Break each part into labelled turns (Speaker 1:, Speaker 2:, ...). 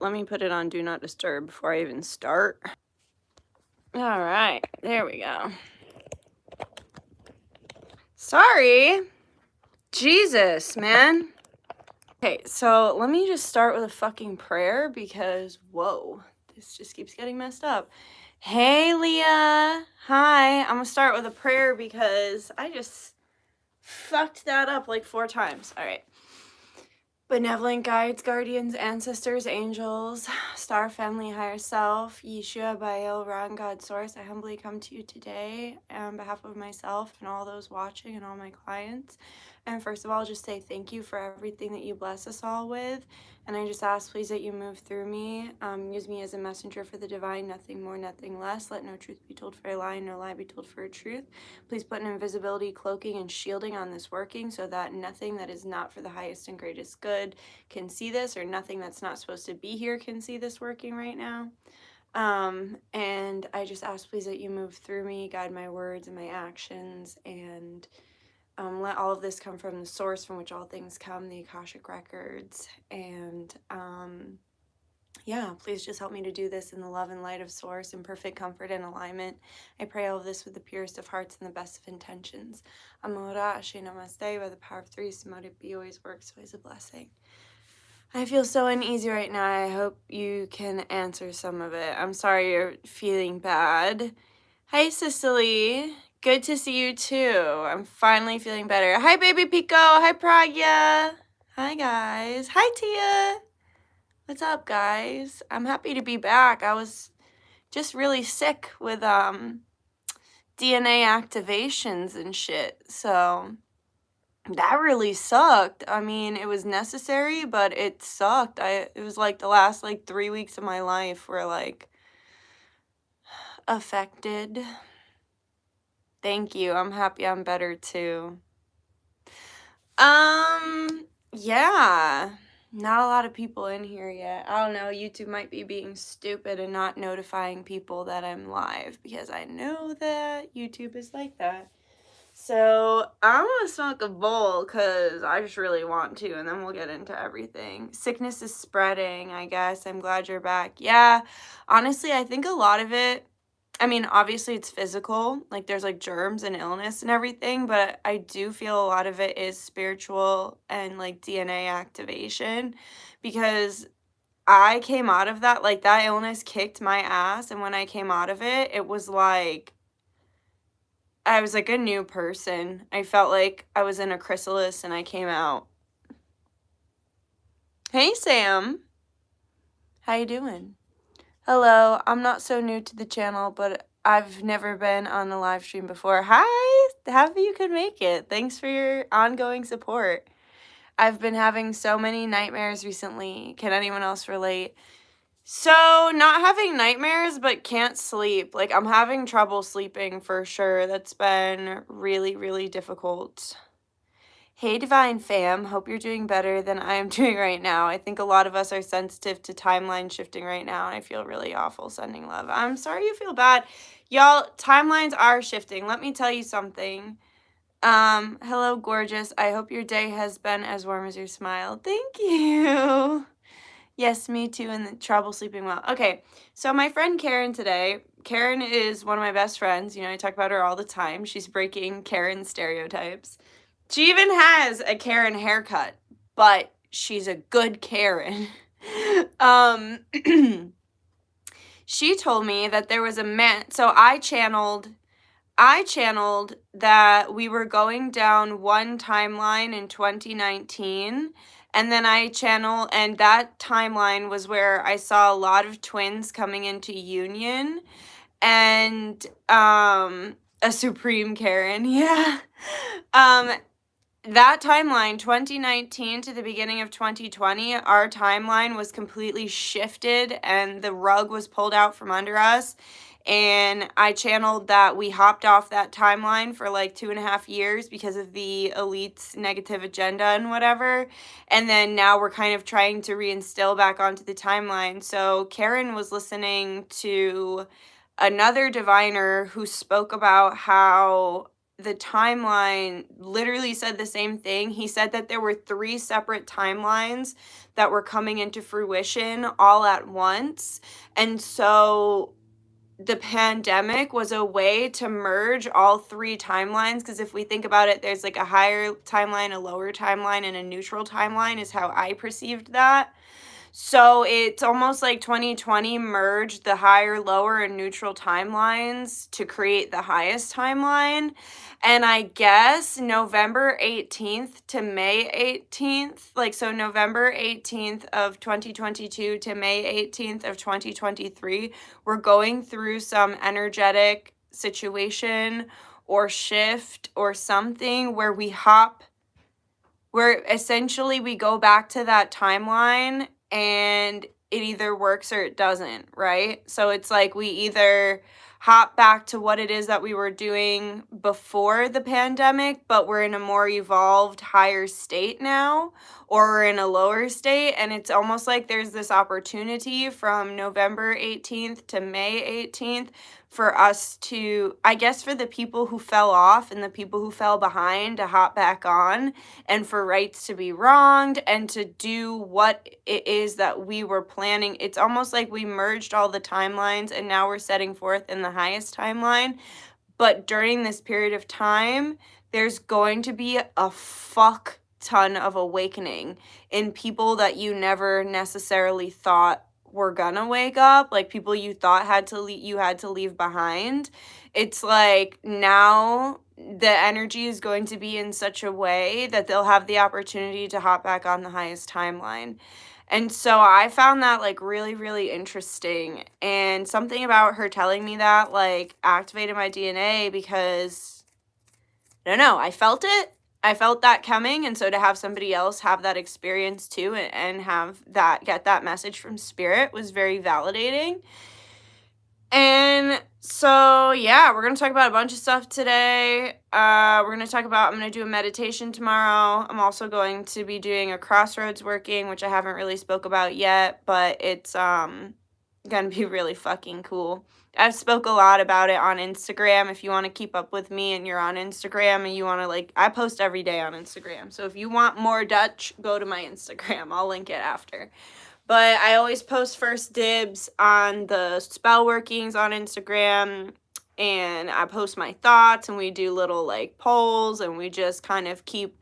Speaker 1: Let me put it on Do Not Disturb before I even start. All right, there we go. Sorry. Jesus, man. Okay, so let me just start with a fucking prayer because, whoa, this just keeps getting messed up. Hey, Leah. Hi. I'm going to start with a prayer because I just fucked that up like 4 times. All right. Benevolent guides, guardians, ancestors, angels, star family, higher self, Yeshua, Baal, Ron, God source, I humbly come to you today on behalf of myself and all those watching and all my clients. And first of all, just say thank you for everything that you bless us all with. And I just ask, please, that you move through me. Use me as a messenger for the divine, nothing more, nothing less. Let no truth be told for a lie, no lie be told for a truth. Please put an invisibility, cloaking, and shielding on this working so that nothing that is not for the highest and greatest good can see this, or nothing that's not supposed to be here can see this working right now. And I just ask, please, that you move through me, guide my words and my actions, and let all of this come from the source from which all things come, the Akashic Records. And yeah, please just help me to do this in the love and light of source, in perfect comfort and alignment. I pray all of this with the purest of hearts and the best of intentions. Amora Ashe Namaste, by the power of 3, Samadhi be always works, always a blessing. I feel so uneasy right now. I hope you can answer some of it. I'm sorry you're feeling bad. Hi, Cicely. Good to see you too. I'm finally feeling better. Hi, baby Pico. Hi, Pragya. Hi, guys. Hi, Tia. What's up, guys? I'm happy to be back. I was just really sick with DNA activations and shit. So that really sucked. I mean, it was necessary, but it sucked. It was like the last 3 weeks of my life were affected. Thank you. I'm happy I'm better too. Yeah. Not a lot of people in here yet. I don't know. YouTube might be being stupid and not notifying people that I'm live because I know that YouTube is like that. So I'm going to smoke a bowl because I just really want to, and then we'll get into everything. Sickness is spreading, I guess. I'm glad you're back. Yeah, honestly, I think a lot of it, I mean, obviously it's physical, like there's germs and illness and everything, but I do feel a lot of it is spiritual and DNA activation, because I came out of that, that illness kicked my ass, and when I came out of it, it was like I was a new person. I felt like I was in a chrysalis and I came out. Hey, Sam. How you doing? Hello. I'm not so new to the channel, but I've never been on a live stream before. Hi. Happy you could make it. Thanks for your ongoing support. I've been having so many nightmares recently. Can anyone else relate? So, not having nightmares, but can't sleep. I'm having trouble sleeping for sure. That's been really, really difficult. Hey, Divine Fam. Hope you're doing better than I am doing right now. I think a lot of us are sensitive to timeline shifting right now, and I feel really awful sending love. I'm sorry you feel bad. Y'all, timelines are shifting. Let me tell you something. Hello, gorgeous. I hope your day has been as warm as your smile. Thank you. Yes, me too, and trouble sleeping well. Okay, so my friend Karen today, Karen is one of my best friends. You know, I talk about her all the time. She's breaking Karen stereotypes. She even has a Karen haircut, but she's a good Karen. She told me that there was a man, so I channeled that we were going down one timeline in 2019, and then and that timeline was where I saw a lot of twins coming into union, and a supreme Karen, yeah. That timeline, 2019 to the beginning of 2020, our timeline was completely shifted and the rug was pulled out from under us. And I channeled that we hopped off that timeline for 2.5 years because of the elite's negative agenda and whatever. And then now we're kind of trying to reinstill back onto the timeline. So Karen was listening to another diviner who spoke about how the timeline literally said the same thing. He said that there were 3 separate timelines that were coming into fruition all at once. And so the pandemic was a way to merge all 3 timelines, because if we think about it, there's like a higher timeline, a lower timeline, and a neutral timeline is how I perceived that. So it's almost like 2020 merged the higher, lower, and neutral timelines to create the highest timeline. And I guess November 18th to May 18th, like so November 18th of 2022 to May 18th of 2023, we're going through some energetic situation or shift or something where where essentially we go back to that timeline and it either works or it doesn't, right? So it's like we either hop back to what it is that we were doing before the pandemic, but we're in a more evolved, higher state now, or we're in a lower state. And it's almost like there's this opportunity from November 18th to May 18th for us to, I guess, for the people who fell off and the people who fell behind to hop back on, and for rights to be wronged and to do what it is that we were planning. It's almost like we merged all the timelines and now we're setting forth in the highest timeline. But during this period of time, there's going to be a fuck ton of awakening in people that you never necessarily thought were gonna wake up, like people you thought you had to leave behind. It's like now the energy is going to be in such a way that they'll have the opportunity to hop back on the highest timeline. And so I found that like really, really interesting. And something about her telling me that like activated my DNA, because I don't know, I felt it. I felt that coming. And so to have somebody else have that experience too and have that, get that message from spirit was very validating. And so, yeah, we're going to talk about a bunch of stuff today. We're going to talk about, I'm going to do a meditation tomorrow. I'm also going to be doing a crossroads working, which I haven't really spoke about yet, but it's going to be really fucking cool. I've spoke a lot about it on Instagram. If you want to keep up with me and you're on Instagram and you want to like, I post every day on Instagram. So if you want more Dutch, go to my Instagram. I'll link it after. But I always post first dibs on the spell workings on Instagram, and I post my thoughts, and we do little like polls, and we just kind of keep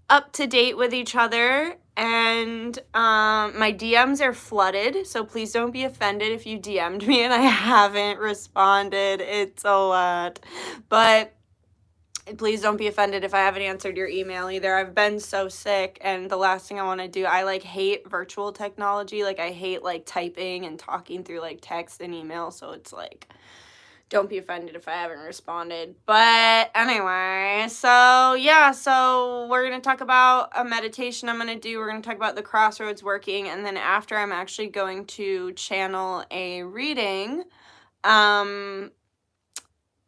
Speaker 1: up to date with each other. And my DMs are flooded, so please don't be offended if you DM'd me and I haven't responded. It's a lot. But please don't be offended if I haven't answered your email either. I've been so sick, and the last thing I want to do, I like hate virtual technology. Like I hate like typing and talking through like text and email. So it's like, don't be offended if I haven't responded. But anyway, so yeah, so we're going to talk about a meditation I'm going to do. We're going to talk about the crossroads working. And then after, I'm actually going to channel a reading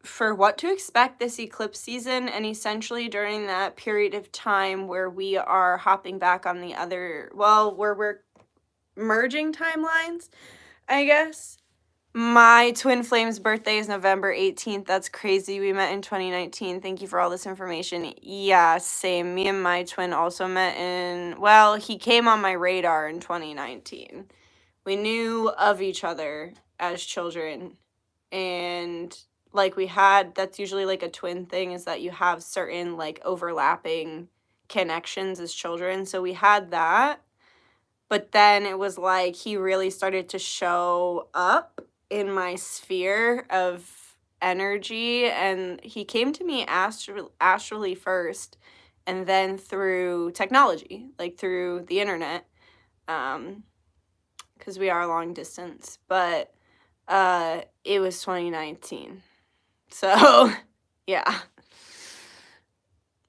Speaker 1: for what to expect this eclipse season, and essentially during that period of time where we are hopping back on the other, well, where we're merging timelines, I guess. My twin flame's birthday is November 18th. That's crazy. We met in 2019. Thank you for all this information. Yeah, same. Me and my twin also met well, he came on my radar in 2019. We knew of each other as children, and like that's usually like a twin thing, is that you have certain like overlapping connections as children. So we had that, but then it was like he really started to show up in my sphere of energy, and he came to me astrally first, and then through technology, like through the internet, because we are long distance. But it was 2019. So, yeah.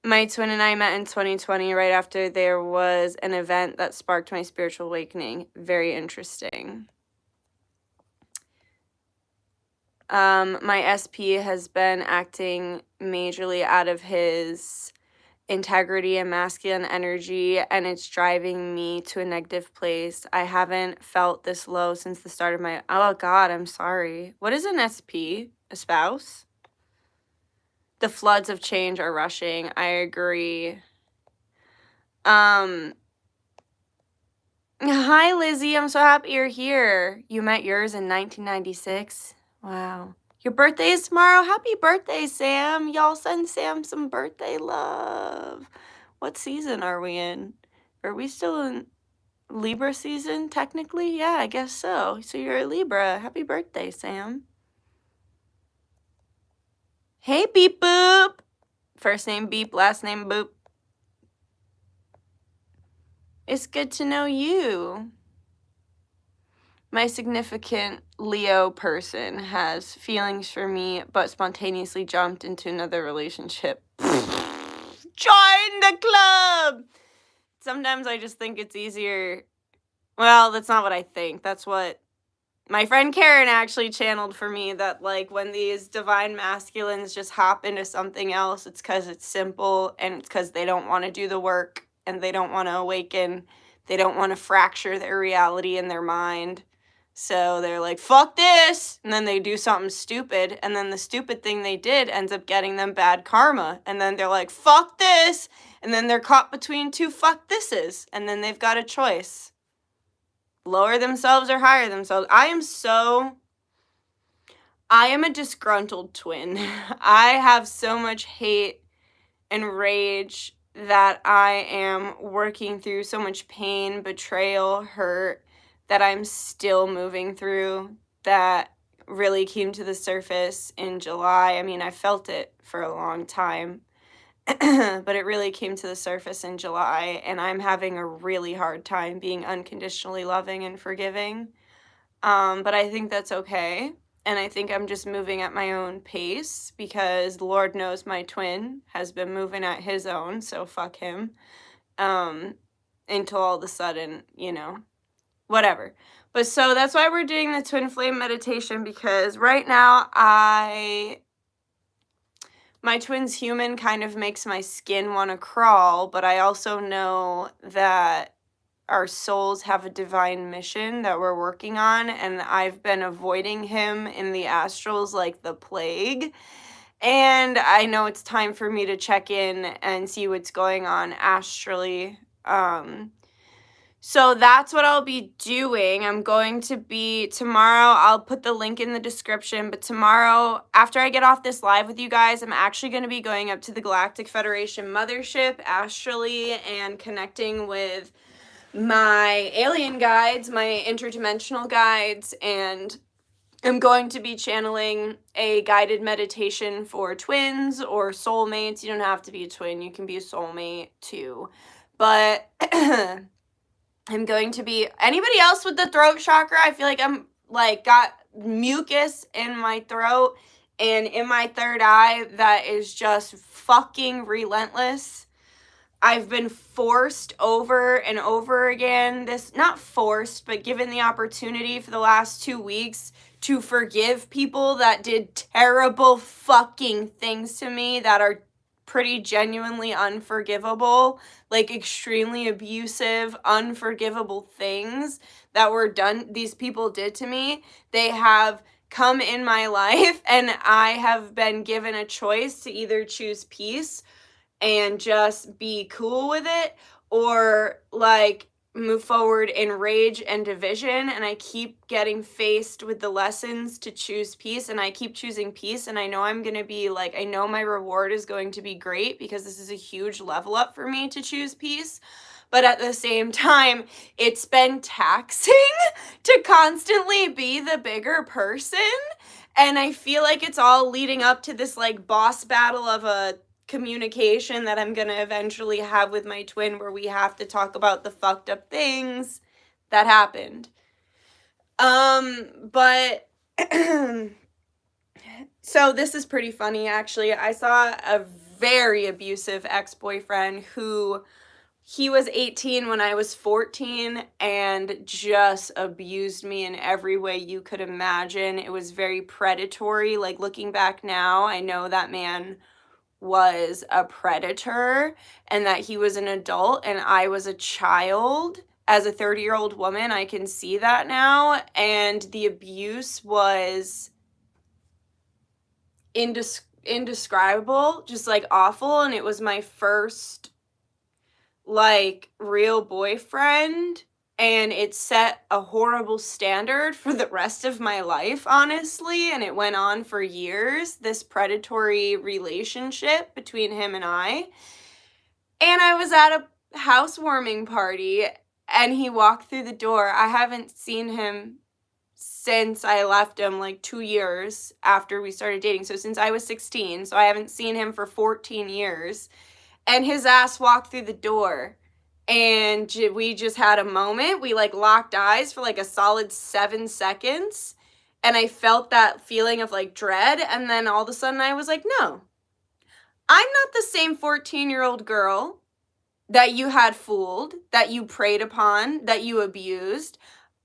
Speaker 1: My twin and I met in 2020 right after there was an event that sparked my spiritual awakening. Very interesting. My SP has been acting majorly out of his integrity and masculine energy, and it's driving me to a negative place. I haven't felt this low since the start of my... Oh, God, I'm sorry. What is an SP? A spouse? The floods of change are rushing. I agree. Hi, Lizzie. I'm so happy you're here. You met yours in 1996. Wow. Your birthday is tomorrow. Happy birthday, Sam. Y'all send Sam some birthday love. What season are we in? Are we still in Libra season, technically? Yeah, I guess so. So you're a Libra. Happy birthday, Sam. Hey, Beep Boop. First name Beep, last name Boop. It's good to know you. My significant Leo person has feelings for me, but spontaneously jumped into another relationship. Join the club! Sometimes I just think it's easier. Well, that's not what I think. That's what my friend Karen actually channeled for me, that like when these divine masculines just hop into something else, it's because it's simple and it's because they don't want to do the work and they don't want to awaken. They don't want to fracture their reality in their mind. So they're like, fuck this, and then they do something stupid, and then the stupid thing they did ends up getting them bad karma, and then they're like, fuck this, and then they're caught between two fuck thises, and then they've got a choice. Lower themselves or higher themselves. I am a disgruntled twin. I have so much hate and rage that I am working through, so much pain, betrayal, hurt, that I'm still moving through, that really came to the surface in July. I mean, I felt it for a long time, but it really came to the surface in July, and I'm having a really hard time being unconditionally loving and forgiving. But I think that's okay. And I think I'm just moving at my own pace because Lord knows my twin has been moving at his own, so fuck him. Until all of a sudden, you know, whatever. But so that's why we're doing the twin flame meditation, because right now my twin's human kind of makes my skin want to crawl, but I also know that our souls have a divine mission that we're working on, and I've been avoiding him in the astrals like the plague. And I know it's time for me to check in and see what's going on astrally. So that's what I'll be doing. I'm going to be tomorrow. I'll put the link in the description, but tomorrow, after I get off this live with you guys, I'm actually going to be going up to the Galactic Federation mothership astrally and connecting with my alien guides, my interdimensional guides, and I'm going to be channeling a guided meditation for twins or soulmates. You don't have to be a twin, you can be a soulmate too. But I'm going to be, anybody else with the throat chakra? I feel like I'm like got mucus in my throat and in my third eye that is just fucking relentless. I've been forced over and over again, not forced, but given the opportunity for the last 2 weeks to forgive people that did terrible fucking things to me that are pretty genuinely unforgivable, like extremely abusive, unforgivable things that were done, these people did to me. They have come in my life and I have been given a choice to either choose peace and just be cool with it, or like move forward in rage and division. And I keep getting faced with the lessons to choose peace, and I keep choosing peace, and I know I'm gonna be like, I know my reward is going to be great because this is a huge level up for me to choose peace. But at the same time, it's been taxing to constantly be the bigger person, and I feel like it's all leading up to this like boss battle of a communication that I'm gonna eventually have with my twin, where we have to talk about the fucked up things that happened. But so this is pretty funny actually. I saw a very abusive ex-boyfriend who, he was 18 when I was 14 and just abused me in every way you could imagine. It was very predatory. Like looking back now, I know that man was a predator and that he was an adult and I was a child. As a 30-year-old woman, I can see that now. And the abuse was indescribable, just like awful. And it was my first like real boyfriend, and it set a horrible standard for the rest of my life, honestly. And it went on for years, this predatory relationship between him and I was at a housewarming party and he walked through the door. I haven't seen him since I left him, like 2 years after we started dating. So since I was 16, so I haven't seen him for 14 years. And his ass walked through the door and we just had a moment. We like locked eyes for like a solid 7 seconds. And I felt that feeling of like dread. And then all of a sudden I was like, no, I'm not the same 14-year-old girl that you had fooled, that you preyed upon, that you abused.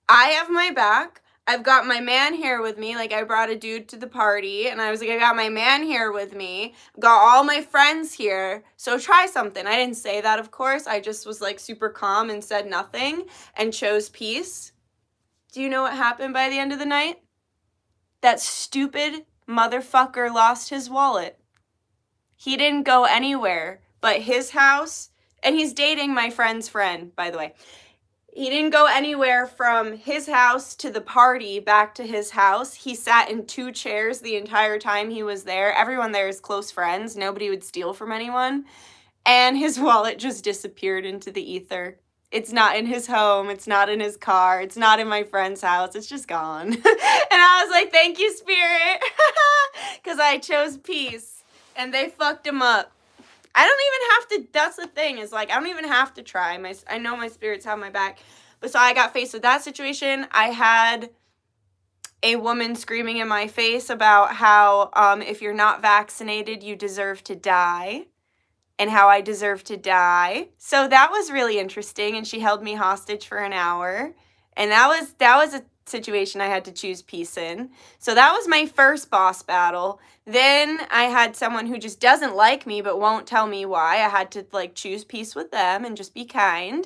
Speaker 1: I have my back. I've got my man here with me. Like, I brought a dude to the party, and I was like, I got my man here with me. Got all my friends here, so try something. I didn't say that, of course. I just was, like, super calm and said nothing and chose peace. Do you know what happened by the end of the night? That stupid motherfucker lost his wallet. He didn't go anywhere but his house, and he's dating my friend's friend, by the way. He didn't go anywhere from his house to the party back to his house. He sat in 2 chairs the entire time he was there. Everyone there is close friends. Nobody would steal from anyone. And his wallet just disappeared into the ether. It's not in his home. It's not in his car. It's not in my friend's house. It's just gone. And I was like, thank you, Spirit. Because I chose peace. And they fucked him up. I don't even have to, that's the thing, is like, I don't even have to try. I know my spirits have my back. But so I got faced with that situation. I had a woman screaming in my face about how if you're not vaccinated, you deserve to die. And how I deserve to die. So that was really interesting. And she held me hostage for an hour. And that was a situation I had to choose peace in. So that was my first boss battle. Then I had someone who just doesn't like me but won't tell me why. I had to like choose peace with them and just be kind.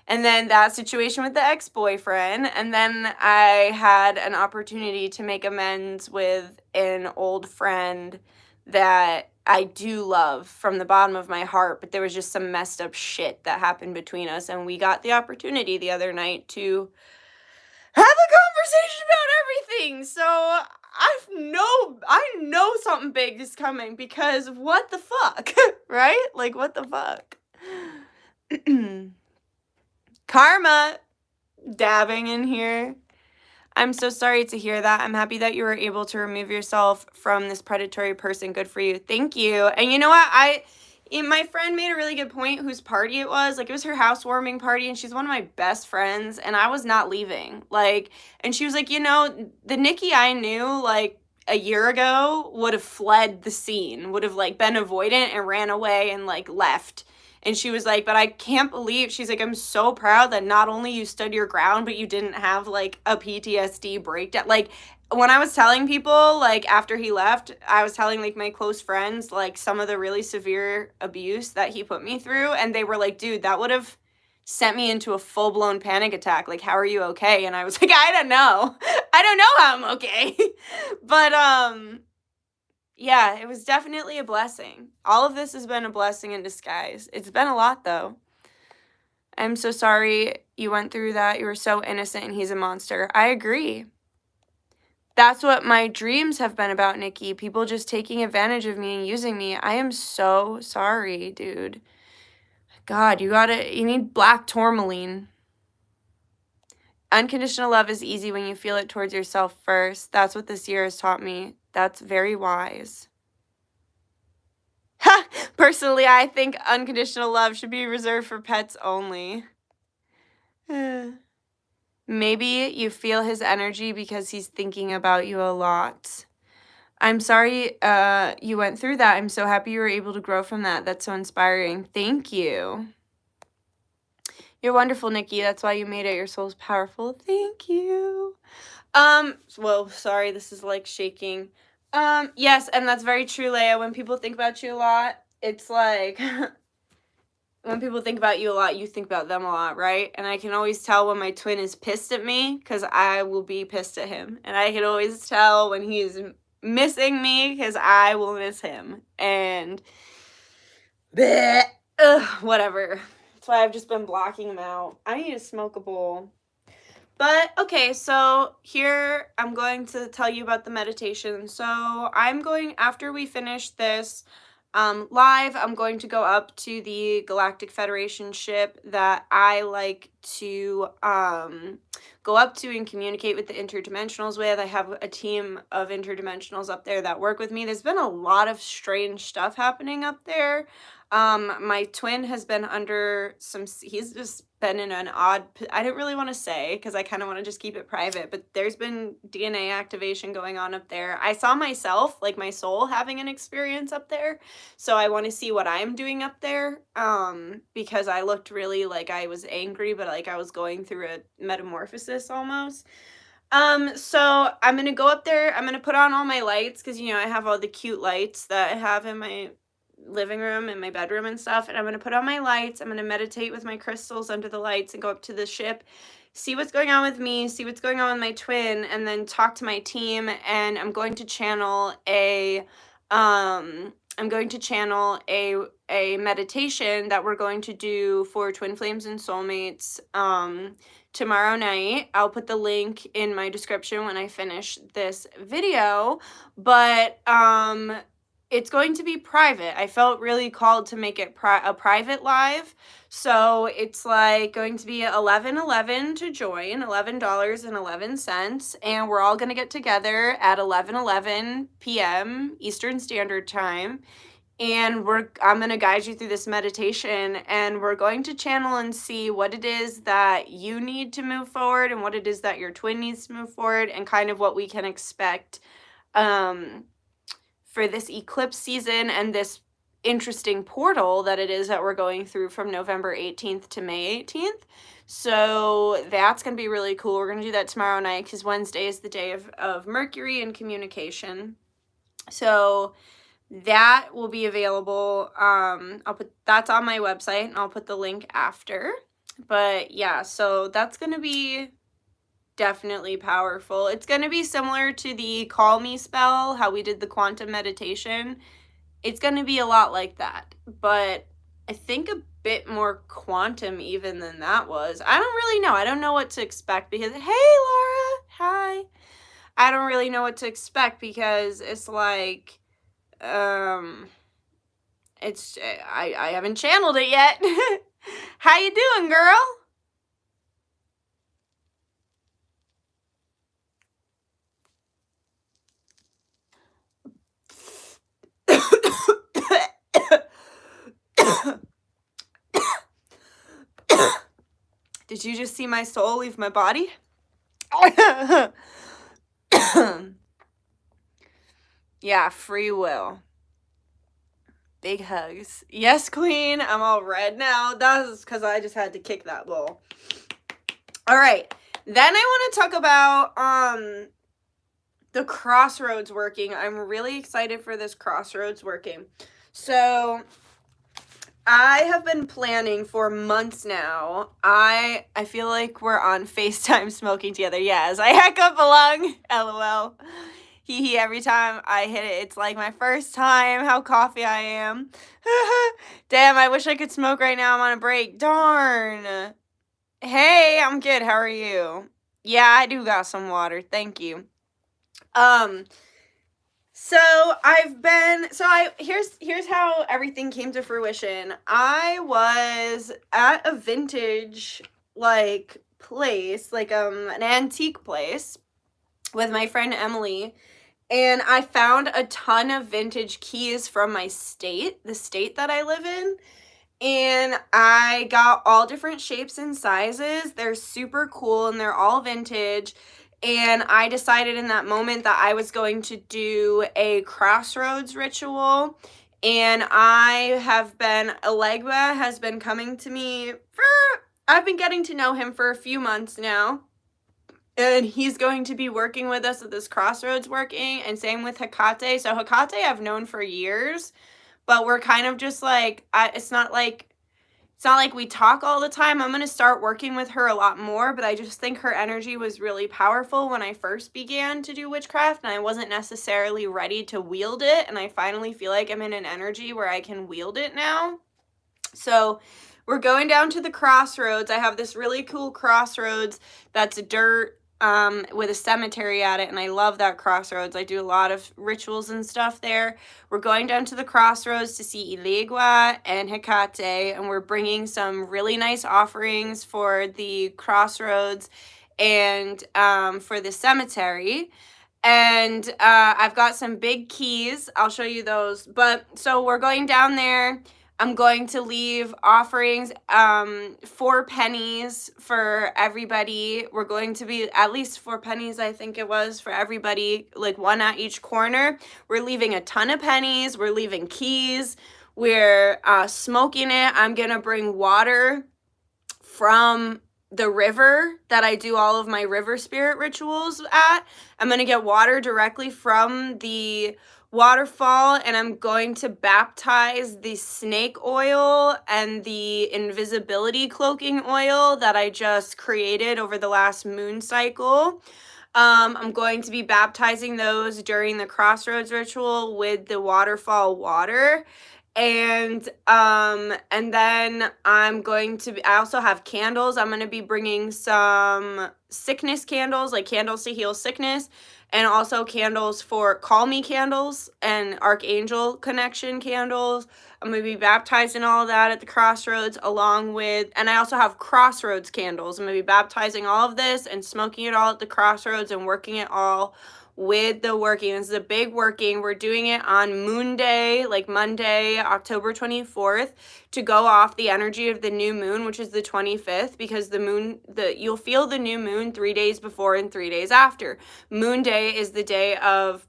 Speaker 1: And then that situation with the ex-boyfriend. And then I had an opportunity to make amends with an old friend that I do love from the bottom of my heart, but there was just some messed up shit that happened between us. And we got the opportunity the other night to have a conversation about everything. So I know something big is coming, because what the fuck, right? Like, what the fuck? Karma dabbing in here. I'm so sorry to hear that. I'm happy that you were able to remove yourself from this predatory person. Good for you. Thank you. And you know what? My friend made a really good point whose party it was. Like, it was her housewarming party, and she's one of my best friends, and I was not leaving. Like, and she was like, you know, the Nikki I knew, like, a year ago would have fled the scene, would have, like, been avoidant and ran away and, like, left. And she was like, but I can't believe, she's like, I'm so proud that not only you stood your ground, but you didn't have, like, a PTSD breakdown. Like, when I was telling people, like, after he left, I was telling, like, my close friends, like, some of the really severe abuse that he put me through, and they were like, dude, that would have sent me into a full-blown panic attack. Like, how are you okay? And I was like, I don't know. I don't know how I'm okay. But, yeah, it was definitely a blessing. All of this has been a blessing in disguise. It's been a lot, though. I'm so sorry you went through that. You were so innocent, and he's a monster. I agree. That's what my dreams have been about, Nikki. People just taking advantage of me and using me. I am so sorry, dude. God, you need black tourmaline. Unconditional love is easy when you feel it towards yourself first. That's what this year has taught me. That's very wise. Personally, I think unconditional love should be reserved for pets only. Maybe you feel his energy because he's thinking about you a lot. I'm sorry you went through that. I'm so happy you were able to grow from that. That's so inspiring. Thank you. You're wonderful, Nikki. That's why you made it. Your soul's powerful. Thank you. Well, sorry, this is like shaking. Yes, and that's very true, Leia. When people think about you a lot, it's like when people think about you a lot, you think about them a lot, right? And I can always tell when my twin is pissed at me, because I will be pissed at him. And I can always tell when he's missing me because I will miss him. And whatever. That's why I've just been blocking him out. I need to smoke a bowl. But, okay, so here I'm going to tell you about the meditation. So I'm going, after we finish this live, I'm going to go up to the Galactic Federation ship that I like to go up to and communicate with the interdimensionals with. I have a team of interdimensionals up there that work with me. There's been a lot of strange stuff happening up there. My twin has been under he's just been in an odd, I didn't really want to say because I kind of want to just keep it private, but there's been DNA activation going on up there. I saw myself, like my soul, having an experience up there. So I want to see what I'm doing up there, because I looked really like I was angry, but like I was going through a metamorphosis almost. So I'm going to go up there. I'm going to put on all my lights because, you know, I have all the cute lights that I have in my living room and my bedroom and stuff, and I'm going to put on my lights. I'm going to meditate with my crystals under the lights and go up to the ship, see what's going on with me, see what's going on with my twin, and then talk to my team. And I'm going to channel a meditation that we're going to do for twin flames and soulmates tomorrow night. I'll put the link in my description when I finish this video, but it's going to be private. I felt really called to make it a private live. So it's like going to be $11.11 to join, $11.11. And we're all going to get together at 11:11 p.m. Eastern Standard Time. And I'm going to guide you through this meditation, and we're going to channel and see what it is that you need to move forward and what it is that your twin needs to move forward, and kind of what we can expect for this eclipse season and this interesting portal that it is that we're going through from November 18th to May 18th. So that's going to be really cool. We're going to do that tomorrow night because Wednesday is the day of Mercury and communication. So that will be available. That's on my website, and I'll put the link after. But yeah, so that's going to be definitely powerful. It's going to be similar to the Call Me spell, how we did the quantum meditation. It's going to be a lot like that, but I think a bit more quantum even than that was. I don't really know. I don't know what to expect because, hey, Laura, hi. I don't really know what to expect because it's like, I haven't channeled it yet. How you doing, girl? Did you just see my soul leave my body? Yeah, free will. Big hugs. Yes, queen. I'm all red now. That's because I just had to kick that bowl. All right. Then I want to talk about the crossroads working. I'm really excited for this crossroads working. So I have been planning for months now. I feel like we're on FaceTime smoking together. Yes, I hack up a lung. LOL. Hee every time I hit it. It's like my first time. How coffee I am. Damn, I wish I could smoke right now. I'm on a break. Darn. Hey, I'm good. How are you? Yeah, I do got some water. Thank you. Here's how everything came to fruition. I was at a vintage place, an antique place with my friend Emily, and I found a ton of vintage keys from my state, the state that I live in. And I got all different shapes and sizes. They're super cool and they're all vintage. And I decided in that moment that I was going to do a crossroads ritual. And Elegba has been coming to me I've been getting to know him for a few months now. And he's going to be working with us at this crossroads working. And same with Hecate. So Hecate I've known for years. But we're kind of just like, it's not like It's not like we talk all the time. I'm going to start working with her a lot more, but I just think her energy was really powerful when I first began to do witchcraft, and I wasn't necessarily ready to wield it, and I finally feel like I'm in an energy where I can wield it now. So we're going down to the crossroads. I have this really cool crossroads that's dirt with a cemetery at it, and I love that crossroads. I do a lot of rituals and stuff there. We're going down to the crossroads to see Ilegua and Hecate, and we're bringing some really nice offerings for the crossroads and for the cemetery. And I've got some big keys. I'll show you those. But so we're going down there. I'm going to leave offerings, 4 pennies for everybody. We're going to be at least 4 pennies, I think it was, for everybody, like 1 at each corner. We're leaving a ton of pennies. We're leaving keys. We're smoking it. I'm going to bring water from the river that I do all of my river spirit rituals at. I'm going to get water directly from the waterfall, and I'm going to baptize the snake oil and the invisibility cloaking oil that I just created over the last moon cycle. I'm going to be baptizing those during the crossroads ritual with the waterfall water. And then I'm going to I also have candles. I'm going to be bringing some sickness candles, like candles to heal sickness, and also candles for call me candles and archangel connection candles. I'm going to be baptized in all of that at the crossroads, along with, and I also have crossroads candles. I'm going to be baptizing all of this and smoking it all at the crossroads and working it all with the working. This is a big working. We're doing it on Moon Day, like Monday, October 24th, to go off the energy of the new moon, which is the 25th, because the moon, you'll feel the new moon 3 days before and 3 days after. Moon Day is the day of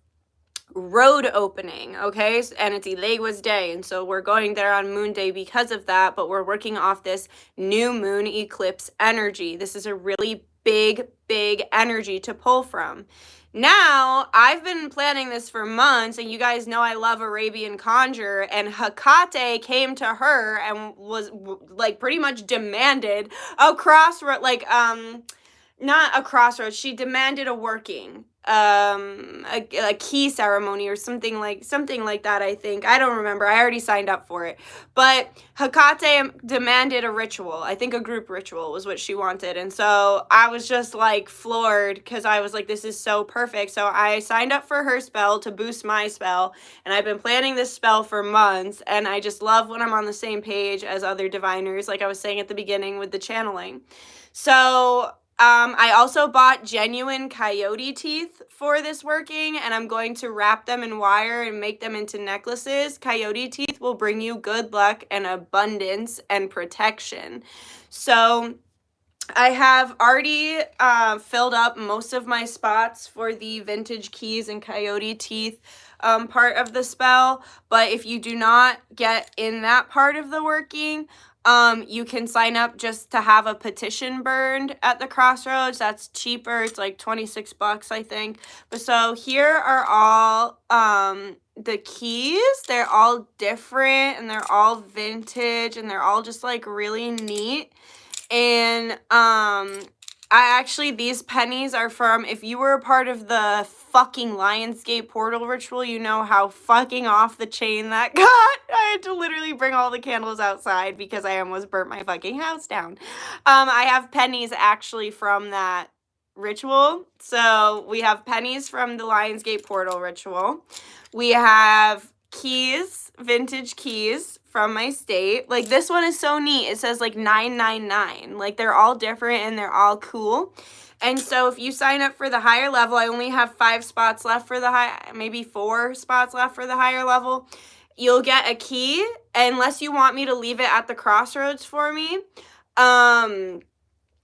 Speaker 1: road opening, okay, and it's Ilegua's day, and so we're going there on Moon Day because of that, but we're working off this new moon eclipse energy. This is a really big energy to pull from. Now, I've been planning this for months, and you guys know I love Arabian Conjure, and Hecate came to her and was, like, pretty much demanded a crossroad, like, not a crossroads, she demanded a working, a key ceremony or something like that, I think. I don't remember. I already signed up for it. But Hecate demanded a ritual. I think a group ritual was what she wanted. And so I was just like floored, because I was like, this is so perfect. So I signed up for her spell to boost my spell. And I've been planning this spell for months. And I just love when I'm on the same page as other diviners, like I was saying at the beginning with the channeling. So I also bought genuine coyote teeth for this working, and I'm going to wrap them in wire and make them into necklaces. Coyote teeth will bring you good luck and abundance and protection. So I have already filled up most of my spots for the vintage keys and coyote teeth part of the spell, but if you do not get in that part of the working, you can sign up just to have a petition burned at the crossroads. That's cheaper. It's like 26 bucks, I think. But so here are all the keys. They're all different, and they're all vintage, and they're all just like really neat. And these pennies are from, if you were a part of the fucking Lionsgate portal ritual, you know how fucking off the chain that got. I had to literally bring all the candles outside because I almost burnt my fucking house down. I have pennies actually from that ritual. So we have pennies from the Lionsgate portal ritual. We have keys, vintage keys from my state. Like, this one is so neat. It says like 999. Like, they're all different and they're all cool. And so if you sign up for the higher level, I only have 5 spots left for the maybe 4 spots left for the higher level. You'll get a key, unless you want me to leave it at the crossroads for me.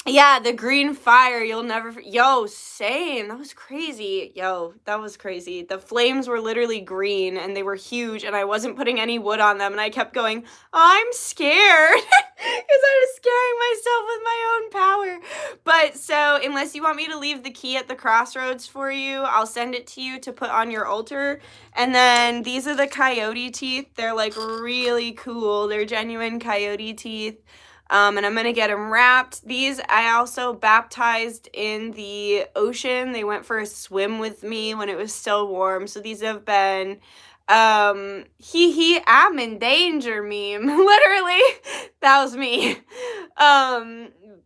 Speaker 1: Yeah, the green fire, you'll never, yo, same, that was crazy, yo, that was crazy. The flames were literally green, and they were huge, and I wasn't putting any wood on them, and I kept going, I'm scared, because I was scaring myself with my own power. But, so, unless you want me to leave the key at the crossroads for you, I'll send it to you to put on your altar. And then, these are the coyote teeth. They're, like, really cool. They're genuine coyote teeth. And I'm going to get them wrapped. These I also baptized in the ocean. They went for a swim with me when it was still warm. So these have been, I'm in danger meme. Literally, that was me.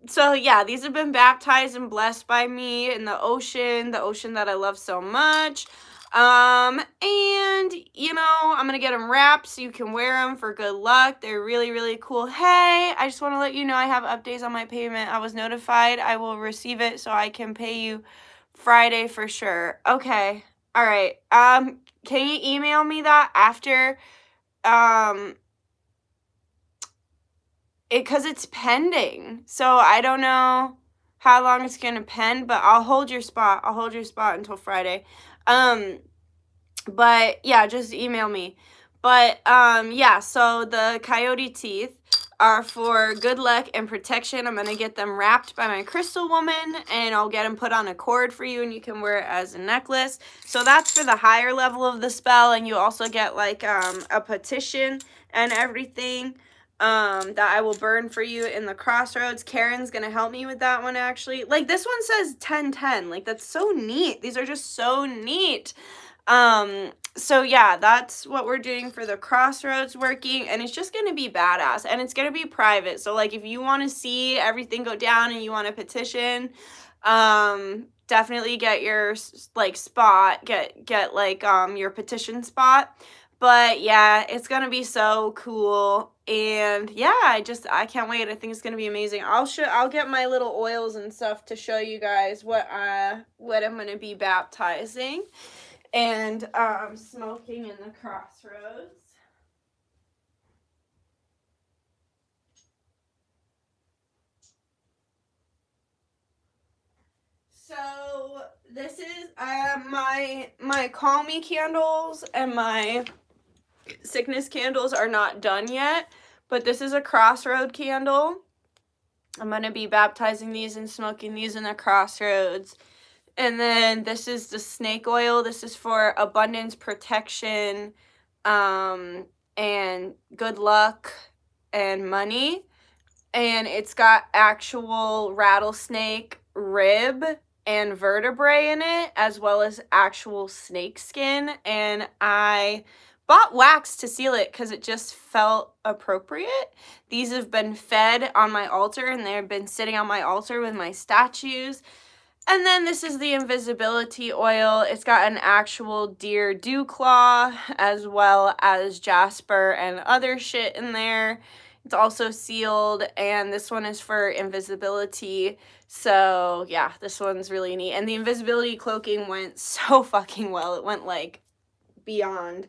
Speaker 1: So yeah, these have been baptized and blessed by me in the ocean that I love so much. And, you know, I'm going to get them wrapped so you can wear them for good luck. They're really, really cool. Hey, I just want to let you know I have updates on my payment. I was notified. I will receive it so I can pay you Friday for sure. Okay. All right. Can you email me that after, because it's pending. So I don't know how long it's going to pen, but I'll hold your spot. I'll hold your spot until Friday. But yeah, just email me. But yeah, so the coyote teeth are for good luck and protection. I'm gonna get them wrapped by my crystal woman, and I'll get them put on a cord for you, and you can wear it as a necklace. So that's for the higher level of the spell, and you also get like a petition and everything that I will burn for you in the crossroads. Karen's gonna help me with that one, actually. Like, this one says 1010. Like, that's so neat. These are just so neat. So yeah, that's what we're doing for the crossroads working, and it's just gonna be badass, and it's gonna be private. So like, if you want to see everything go down and you want to petition, definitely get your like spot, get like your petition spot. But yeah, it's gonna be so cool, and yeah, I can't wait. I think it's gonna be amazing. I'll get my little oils and stuff to show you guys what I'm gonna be baptizing and smoking in the crossroads. So this is my Call Me candles, and my sickness candles are not done yet, but this is a crossroad candle. I'm going to be baptizing these and smoking these in the crossroads. And then this is the snake oil. This is for abundance, protection, and good luck and money. And it's got actual rattlesnake rib and vertebrae in it, as well as actual snake skin. And I bought wax to seal it because it just felt appropriate. These have been fed on my altar, and they've been sitting on my altar with my statues. And then this is the invisibility oil. It's got an actual deer dew claw, as well as jasper and other shit in there. It's also sealed, and this one is for invisibility. So yeah, this one's really neat. And the invisibility cloaking went so fucking well. It went like beyond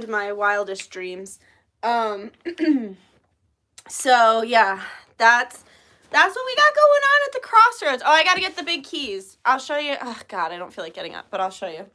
Speaker 1: my wildest dreams. So yeah, that's what we got going on at the crossroads. Oh, I gotta get the big keys. I'll show you. Oh God, I don't feel like getting up, but I'll show you.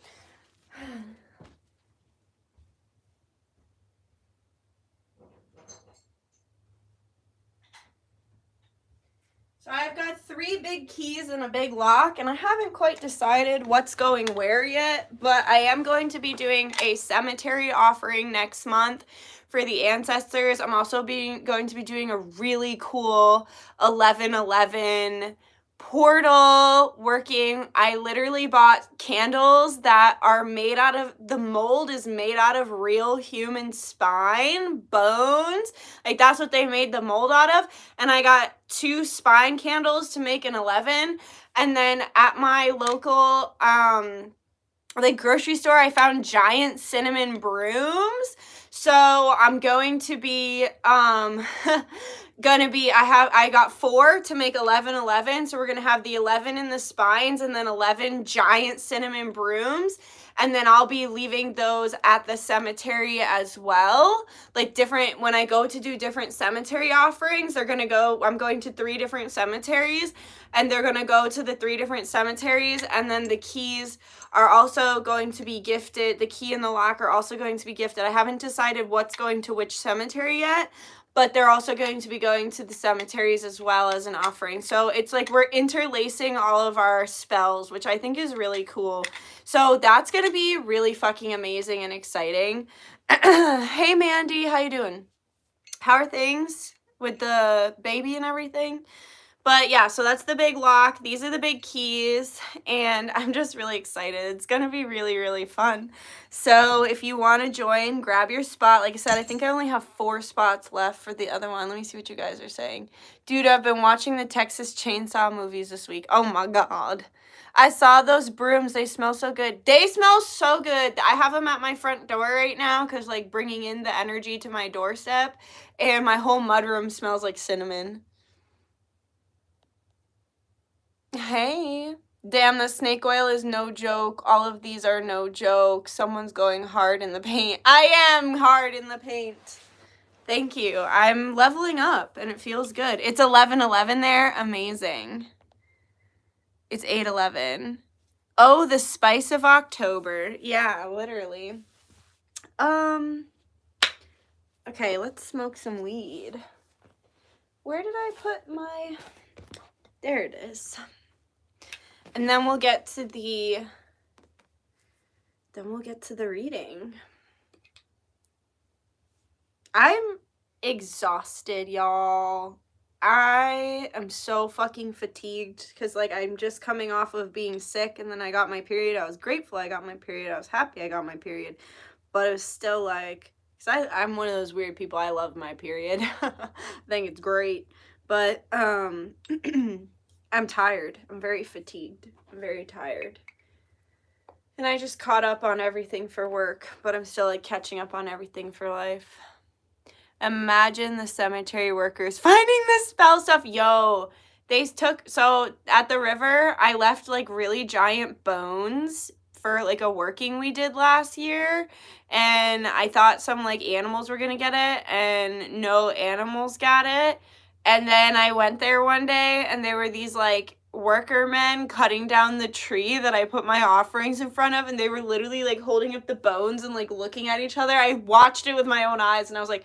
Speaker 1: So I've got 3 big keys and a big lock, and I haven't quite decided what's going where yet, but I am going to be doing a cemetery offering next month for the ancestors. I'm also going to be doing a really cool 11/11 portal working. I literally bought candles that are made out of, the mold is made out of real human spine, bones. Like, that's what they made the mold out of. And I got 2 spine candles to make an 11. And then at my local like grocery store, I found giant cinnamon brooms. So I'm going to be, I got 4 to make 11. So we're going to have the 11 in the spines and then 11 giant cinnamon brooms. And then I'll be leaving those at the cemetery as well. Like when I go to do different cemetery offerings, I'm going to 3 different cemeteries, and they're going to go to the 3 different cemeteries. And then the keys are also going to be gifted. The key and the lock are also going to be gifted. I haven't decided what's going to which cemetery yet, but they're also going to be going to the cemeteries as well as an offering. So it's like we're interlacing all of our spells, which I think is really cool. So that's going to be really fucking amazing and exciting. Hey, Mandy, how you doing? How are things with the baby and everything? But yeah, so that's the big lock. These are the big keys, and I'm just really excited. It's going to be really, really fun. So if you want to join, grab your spot. Like I said, I think I only have 4 spots left for the other one. Let me see what you guys are saying. Dude, I've been watching the Texas Chainsaw movies this week. Oh my God. I saw those brooms. They smell so good. They smell so good. I have them at my front door right now because, like, bringing in the energy to my doorstep, and my whole mudroom smells like cinnamon. Hey. Damn, the snake oil is no joke. All of these are no joke. Someone's going hard in the paint. I am hard in the paint. Thank you. I'm leveling up, and it feels good. It's 11:11 there. Amazing. It's 8:11. Oh, the spice of October. Yeah, literally. Okay, let's smoke some weed. Where did I put my... There it is. And then we'll get to the reading. I'm exhausted, y'all. I am so fucking fatigued because, like, I'm just coming off of being sick, and then I got my period. I was grateful I got my period. I was happy I got my period. But it was still like, because I'm one of those weird people. I love my period. I think it's great. But I'm tired. I'm very fatigued. I'm very tired. And I just caught up on everything for work, but I'm still, like, catching up on everything for life. Imagine the cemetery workers finding the spell stuff. Yo, so at the river, I left, like, really giant bones for, like, a working we did last year, and I thought some, like, animals were gonna get it, and no animals got it. And then I went there one day, and there were these, like, worker men cutting down the tree that I put my offerings in front of, and they were literally, like, holding up the bones and, like, looking at each other. I watched it with my own eyes, and I was like,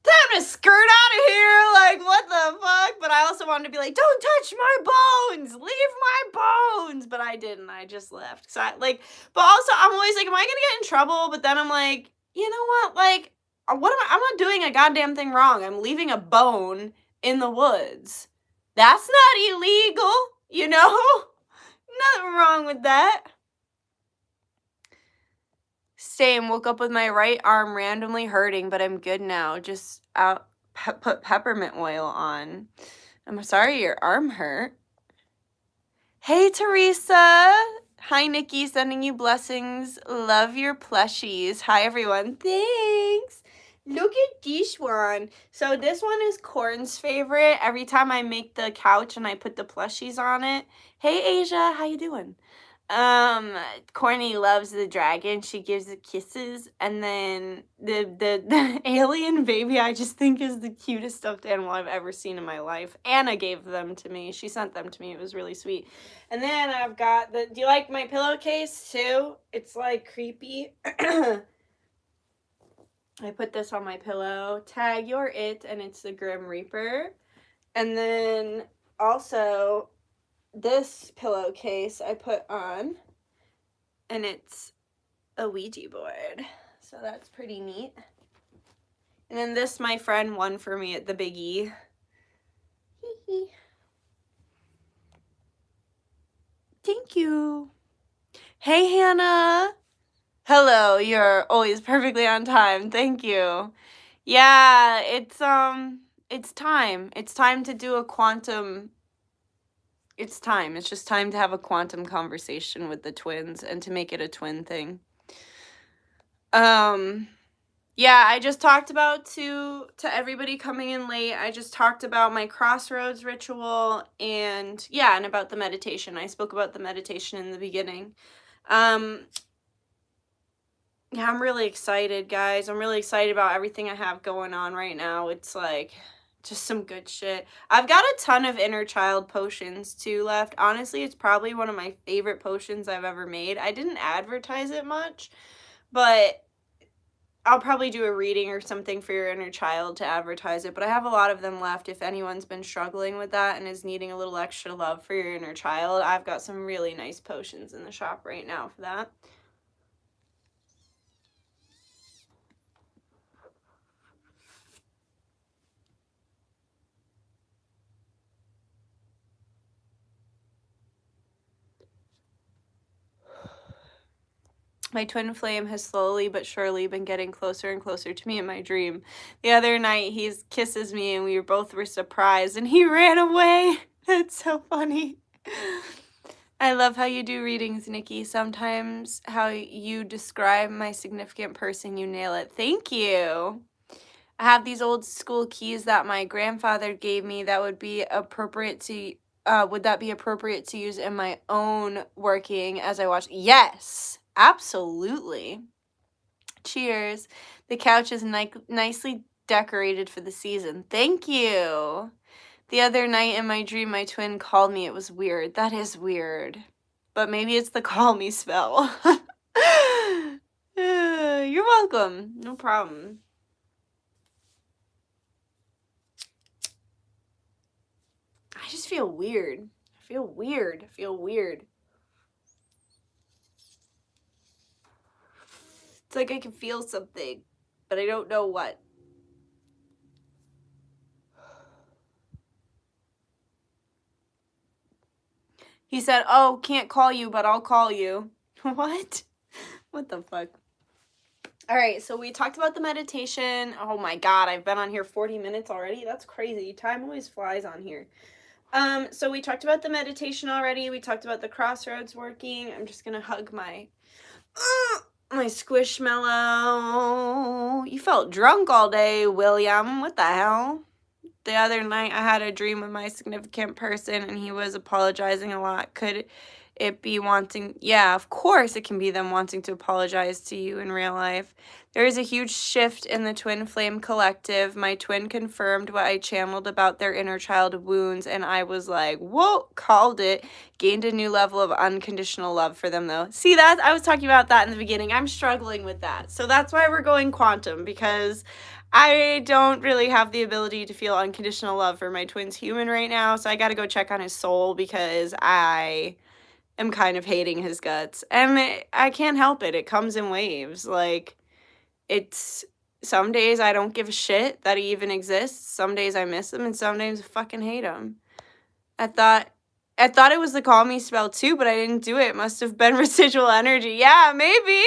Speaker 1: time to skirt out of here, like, what the fuck? But I also wanted to be like, don't touch my bones, leave my bones, but I didn't. I just left. So but also I'm always like, am I gonna get in trouble? But then I'm like, you know what, like, I'm not doing a goddamn thing wrong. I'm leaving a bone in the woods. That's not illegal, you know? Nothing wrong with that. Same, woke up with my right arm randomly hurting, but I'm good now. Just put peppermint oil on. I'm sorry your arm hurt. Hey, Teresa. Hi, Nikki, sending you blessings. Love your plushies. Hi, everyone. Thanks. Look at this one. So this one is Corn's favorite. Every time I make the couch and I put the plushies on it. Hey, Asia, how you doing? Corny loves the dragon. She gives it kisses, and then the alien baby I just think is the cutest stuffed animal I've ever seen in my life. Anna gave them to me. She sent them to me. It was really sweet. And then I've got do you like my pillowcase too? It's like creepy. I put this on my pillow. Tag, you're it, and it's the Grim Reaper. And then also this pillowcase I put on, and it's a Ouija board, so that's pretty neat. And then this my friend won for me at the Big E. Thank you. Hey, Hannah. Hello, you're always perfectly on time. Thank you. Yeah, it's time. It's time to do a quantum... It's time. It's just time to have a quantum conversation with the twins and to make it a twin thing. Yeah, I just talked about to everybody coming in late. I just talked about my crossroads ritual and yeah, and about the meditation. I spoke about the meditation in the beginning. Yeah, I'm really excited, guys. I'm really excited about everything I have going on right now. It's like just some good shit. I've got a ton of inner child potions too left. Honestly, it's probably one of my favorite potions I've ever made. I didn't advertise it much, but I'll probably do a reading or something for your inner child to advertise it, but I have a lot of them left if anyone's been struggling with that and is needing a little extra love for your inner child. I've got some really nice potions in the shop right now for that. My twin flame has slowly but surely been getting closer and closer to me in my dream. The other night, he kisses me and we both were surprised and he ran away. That's so funny. I love how you do readings, Nikki. Sometimes how you describe my significant person, you nail it. Thank you. I have these old school keys that my grandfather gave me that would be appropriate to would that be appropriate to use in my own working as I watch? Yes, absolutely. Cheers. The couch is nicely decorated for the season. Thank you. The other night in my dream, my twin called me. It was weird. That is weird. But maybe it's the call me spell. You're welcome. No problem. I just feel weird. I feel weird. It's like I can feel something, but I don't know what. He said, oh, can't call you, but I'll call you. What? What the fuck? All right, so we talked about the meditation. Oh my God, I've been on here 40 minutes already. That's crazy. Time always flies on here. So we talked about the meditation already. We talked about the crossroads working. I'm just gonna hug my squishmallow. You felt drunk all day, William. What the hell? The other night I had a dream with my significant person and he was apologizing a lot. Could it be wanting? Yeah, of course it can be them wanting to apologize to you in real life. There is a huge shift in the Twin Flame Collective. My twin confirmed what I channeled about their inner child wounds and I was like, whoa, called it. Gained a new level of unconditional love for them though. See that? I was talking about that in the beginning. I'm struggling with that. So that's why we're going quantum, because I don't really have the ability to feel unconditional love for my twin's human right now, so I gotta go check on his soul because I am kind of hating his guts. And I can't help it. It comes in waves. Like, it's some days I don't give a shit that he even exists. Some days I miss him, and some days I fucking hate him. I thought it was the call me spell too, but I didn't do it. It must have been residual energy. Yeah, maybe.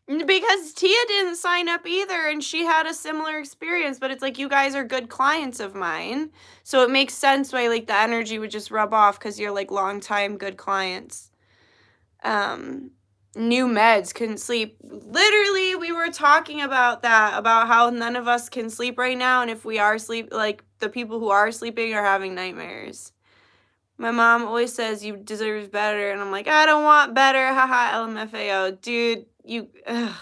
Speaker 1: Because Tia didn't sign up either, and she had a similar experience, but it's like you guys are good clients of mine, so it makes sense why like the energy would just rub off because you're like long time good clients. New meds, couldn't sleep. Literally, we were talking about that, about how none of us can sleep right now, and if we are like the people who are sleeping are having nightmares. My mom always says you deserve better, and I'm like, I don't want better, haha, LMFAO. Dude, you, ugh.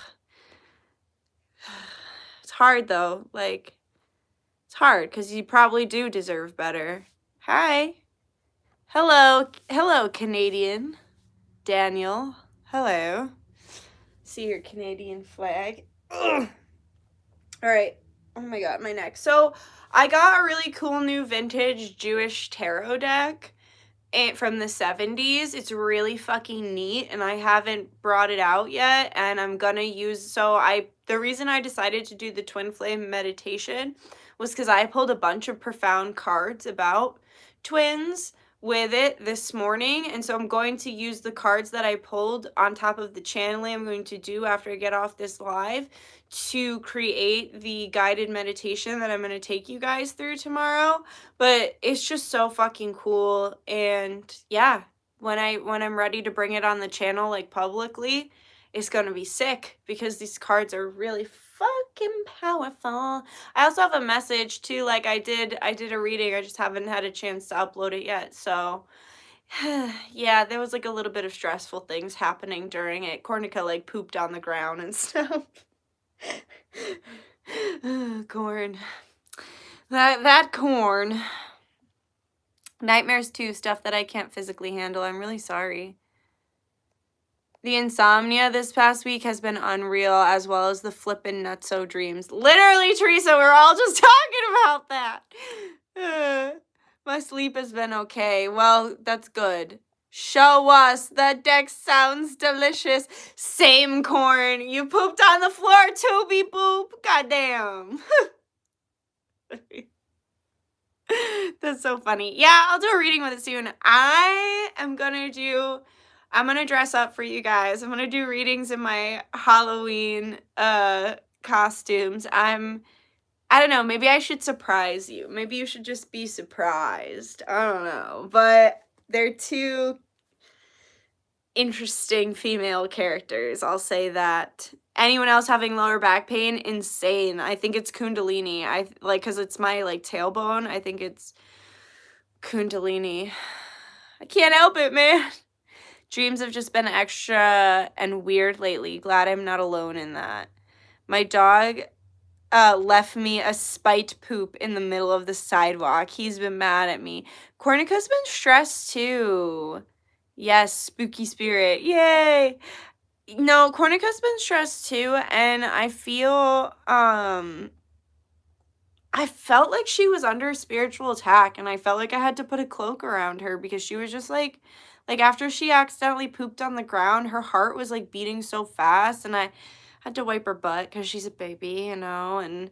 Speaker 1: It's hard though, like, it's hard, because you probably do deserve better. Hi. Hello, Canadian. Daniel. Hello. See your Canadian flag. Ugh. All right. Oh my God, my neck. So, I got a really cool new vintage Jewish tarot deck from the 70s. It's really fucking neat and I haven't brought it out yet, and I'm gonna use, the reason I decided to do the twin flame meditation was because I pulled a bunch of profound cards about twins with it this morning, and so I'm going to use the cards that I pulled on top of the channeling I'm going to do after I get off this live to create the guided meditation that I'm going to take you guys through tomorrow. But it's just so fucking cool, and yeah, when I'm ready to bring it on the channel like publicly, it's gonna be sick because these cards are really fucking fucking powerful. I also have a message too, like I did a reading, I just haven't had a chance to upload it yet, so yeah, there was like a little bit of stressful things happening during it. Cornica like pooped on the ground and stuff. Corn. That corn. Nightmares too, stuff that I can't physically handle. I'm really sorry. The insomnia this past week has been unreal, as well as the flippin' nutso dreams. Literally, Teresa, we're all just talking about that. My sleep has been okay. Well, that's good. Show us. That deck sounds delicious. Same corn. You pooped on the floor too, beep boop. Goddamn. That's so funny. Yeah, I'll do a reading with it soon. I'm gonna dress up for you guys. I'm gonna do readings in my Halloween costumes. I don't know, maybe I should surprise you. Maybe you should just be surprised. I don't know. But they're two interesting female characters, I'll say that. Anyone else having lower back pain? Insane. I think it's Kundalini. Because it's my like tailbone. I think it's Kundalini. I can't help it, man. Dreams have just been extra and weird lately. Glad I'm not alone in that. My dog left me a spite poop in the middle of the sidewalk. He's been mad at me. Cornica's been stressed too. Yes, spooky spirit. Yay. No, Cornica's been stressed too, and I feel I felt like she was under spiritual attack, and I felt like I had to put a cloak around her because she was just like after she accidentally pooped on the ground, her heart was like beating so fast, and I had to wipe her butt because she's a baby, you know, and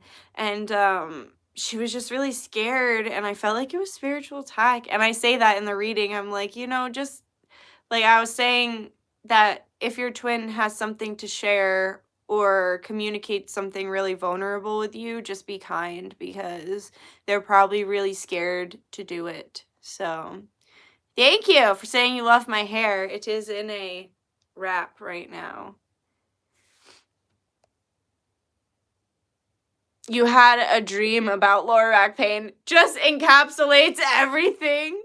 Speaker 1: she was just really scared, and I felt like it was spiritual attack. And I say that in the reading. I'm like, you know, just like I was saying that if your twin has something to share or communicate something really vulnerable with you, just be kind because they're probably really scared to do it. So thank you for saying you love my hair. It is in a wrap right now. You had a dream about lower back pain. Just encapsulates everything.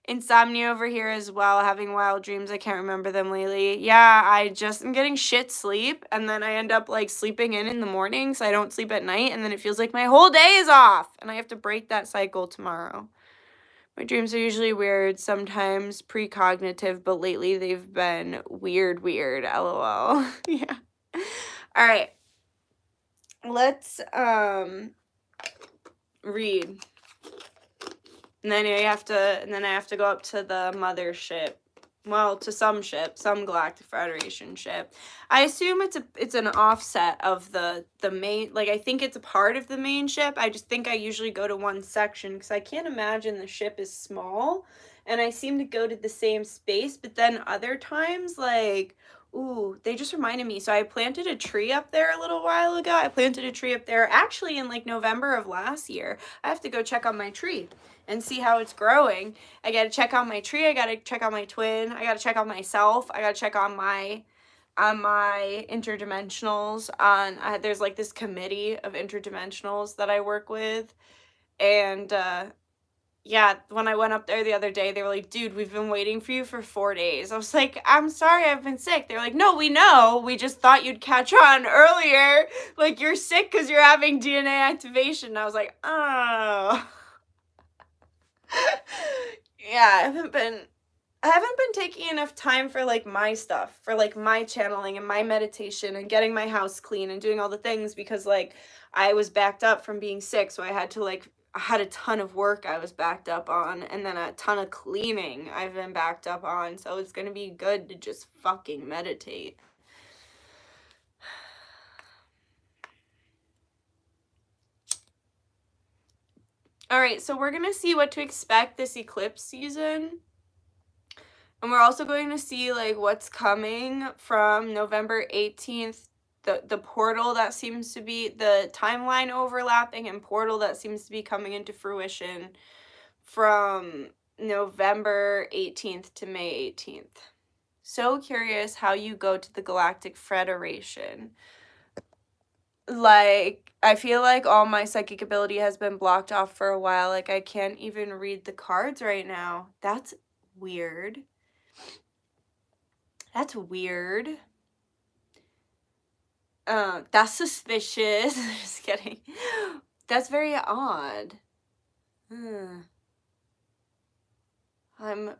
Speaker 1: Insomnia over here as well, having wild dreams. I can't remember them lately. Yeah, I just am getting shit sleep, and then I end up like sleeping in the morning, so I don't sleep at night, and then it feels like my whole day is off, and I have to break that cycle tomorrow. My dreams are usually weird, sometimes precognitive, but lately they've been weird, LOL. Yeah. All right. Let's read. And then I have to go up to the mothership. Well, to some ship, some Galactic Federation ship. I assume it's an offset of the main, like I think it's a part of the main ship. I just think I usually go to one section because I can't imagine the ship is small, and I seem to go to the same space, but then other times like, ooh, they just reminded me. So I planted a tree up there a little while ago. I planted a tree up there actually in like November of last year. I have to go check on my tree and see how it's growing. I gotta check on my tree. I gotta check on my twin. I gotta check on myself. I gotta check on my interdimensionals. There's like this committee of interdimensionals that I work with, and yeah, when I went up there the other day, they were like, dude, we've been waiting for you for 4 days. I was like, I'm sorry, I've been sick. They were like, no, we know. We just thought you'd catch on earlier. Like, you're sick because you're having DNA activation. And I was like, oh. Yeah, I haven't been taking enough time for like my stuff, for like my channeling and my meditation and getting my house clean and doing all the things because like I was backed up from being sick, so I had a ton of work I was backed up on, and then a ton of cleaning I've been backed up on, so it's gonna be good to just fucking meditate. All right, so we're going to see what to expect this eclipse season. And we're also going to see like what's coming from November 18th, the portal that seems to be the timeline overlapping and portal that seems to be coming into fruition from November 18th to May 18th. So curious how you go to the Galactic Federation. like, I feel like all my psychic ability has been blocked off for a while. Like, I can't even read the cards right now. That's weird. That's weird. That's suspicious. Just kidding. That's very odd. I'm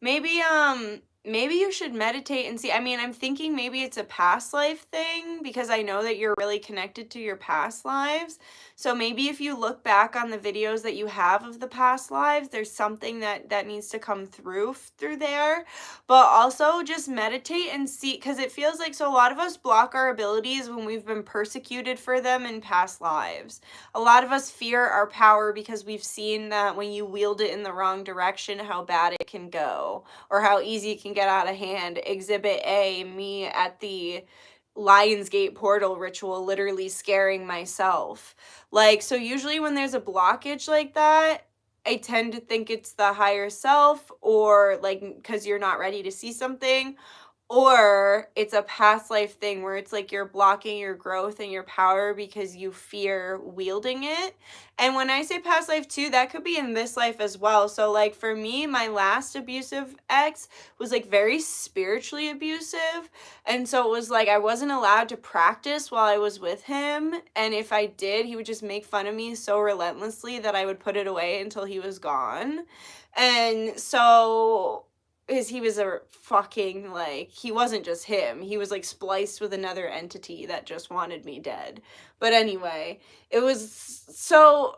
Speaker 1: maybe you should meditate and see. I mean, I'm thinking maybe it's a past life thing because I know that you're really connected to your past lives. So maybe if you look back on the videos that you have of the past lives, there's something that needs to come through there. But also just meditate and see, because it feels like, so a lot of us block our abilities when we've been persecuted for them in past lives. A lot of us fear our power because we've seen that when you wield it in the wrong direction, how bad it can go or how easy it can get out of hand. Exhibit A, me at the Lionsgate portal ritual, literally scaring myself. Like, so usually when there's a blockage like that, I tend to think it's the higher self, or like because you're not ready to see something, or it's a past life thing where it's like you're blocking your growth and your power because you fear wielding it. And when I say past life too, that could be in this life as well. So like for me, my last abusive ex was like very spiritually abusive. And so it was like I wasn't allowed to practice while I was with him. And if I did, he would just make fun of me so relentlessly that I would put it away until he was gone. And so he was a fucking, like, he wasn't just him. He was like spliced with another entity that just wanted me dead. But anyway, it was so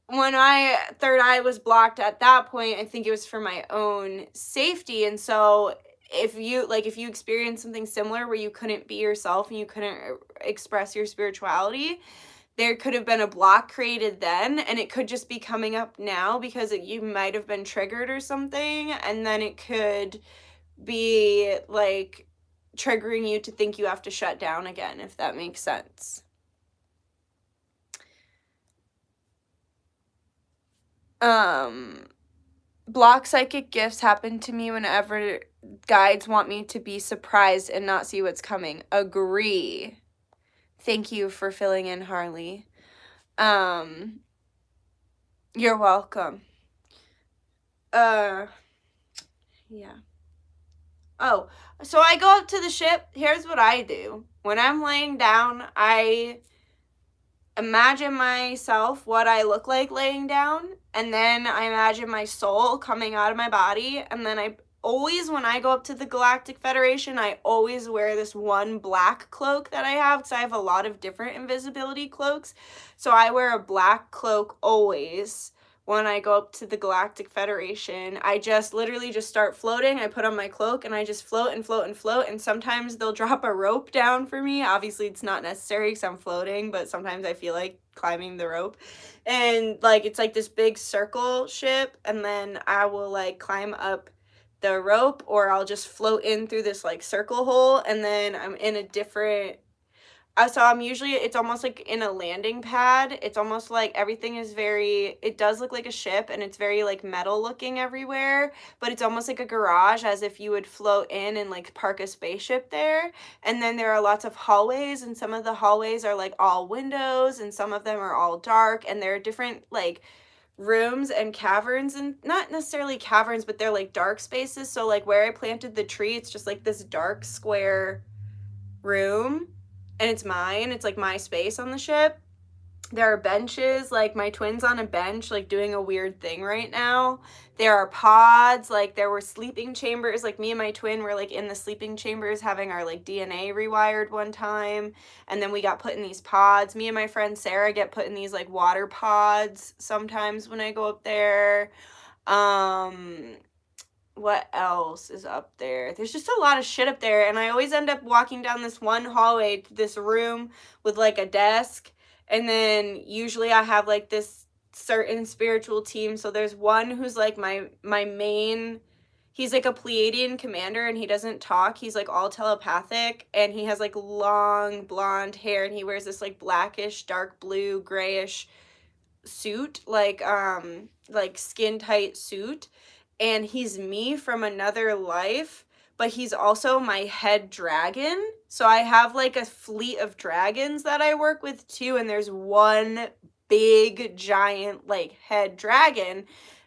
Speaker 1: when my third eye was blocked at that point, I think it was for my own safety. And so if you experience something similar where you couldn't be yourself and you couldn't express your spirituality, there could have been a block created then, and it could just be coming up now because you might have been triggered or something, and then it could be like triggering you to think you have to shut down again, if that makes sense. Block psychic gifts happen to me whenever guides want me to be surprised and not see what's coming. Agree. Thank you for filling in, Harley. You're welcome. Yeah. Oh, so I go up to the ship. Here's what I do. When I'm laying down, I imagine myself what I look like laying down, and then I imagine my soul coming out of my body, and then I always, when I go up to the Galactic Federation, I always wear this one black cloak that I have, because I have a lot of different invisibility cloaks, so I wear a black cloak always. When I go up to the Galactic Federation, I just literally just start floating. I put on my cloak and I just float and float and float, and sometimes they'll drop a rope down for me. Obviously it's not necessary because I'm floating, but sometimes I feel like climbing the rope, and like it's like this big circle ship, and then I will like climb up the rope, or I'll just float in through this like circle hole, and then I'm in a different so I'm usually, it's almost like in a landing pad. It's almost like everything is very, it does look like a ship, and it's very like metal looking everywhere, but it's almost like a garage, as if you would float in and like park a spaceship there. And then there are lots of hallways, and some of the hallways are like all windows, and some of them are all dark, and there are different like rooms and caverns, and not necessarily caverns, but they're like dark spaces. So like where I planted the tree, it's just like this dark square room, and it's mine. It's like my space on the ship. There are benches, like my twin's on a bench, like doing a weird thing right now. There are pods, like there were sleeping chambers, like me and my twin were like in the sleeping chambers having our like DNA rewired one time, and then we got put in these pods. Me and my friend Sarah get put in these like water pods sometimes when I go up there. What else is up there? There's just a lot of shit up there, and I always end up walking down this one hallway to this room with like a desk, and then usually I have like this certain spiritual team. So there's one who's like my main, he's like a Pleiadian commander, and he doesn't talk. He's like all telepathic, and he has like long blonde hair, and he wears this like blackish, dark blue, grayish suit, like skin tight suit, and he's me from another life, but he's also my head dragon. So I have like a fleet of dragons that I work with too, and there's one big giant like head dragon.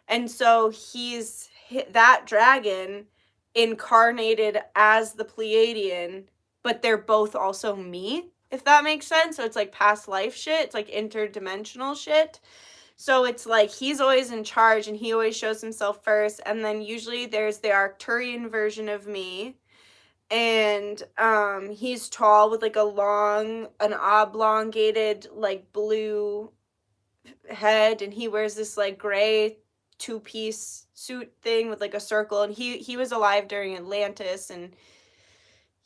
Speaker 1: And so he's that dragon incarnated as the Pleiadian, but they're both also me, if that makes sense. So it's like past life shit. It's like interdimensional shit. So it's like he's always in charge and he always shows himself first. And then usually there's the Arcturian version of me. And he's tall with like an oblongated like blue head, and he wears this like gray two-piece suit thing with like a circle, and he was alive during Atlantis, and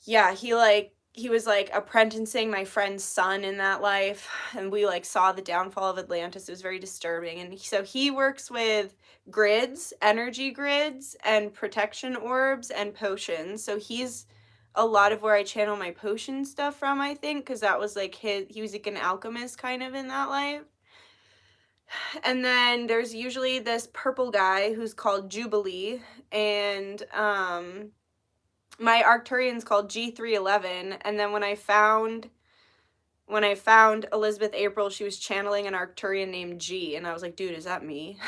Speaker 1: yeah, he was like apprenticing my friend's son in that life, and we like saw the downfall of Atlantis. It was very disturbing. And so he works with grids, energy grids, and protection orbs and potions. So he's a lot of where I channel my potion stuff from, I think, because that was like he was like an alchemist kind of in that life. And then there's usually this purple guy who's called Jubilee, and my Arcturian's called G311. And then when I found Elizabeth April, she was channeling an Arcturian named G, and I was like, dude, is that me?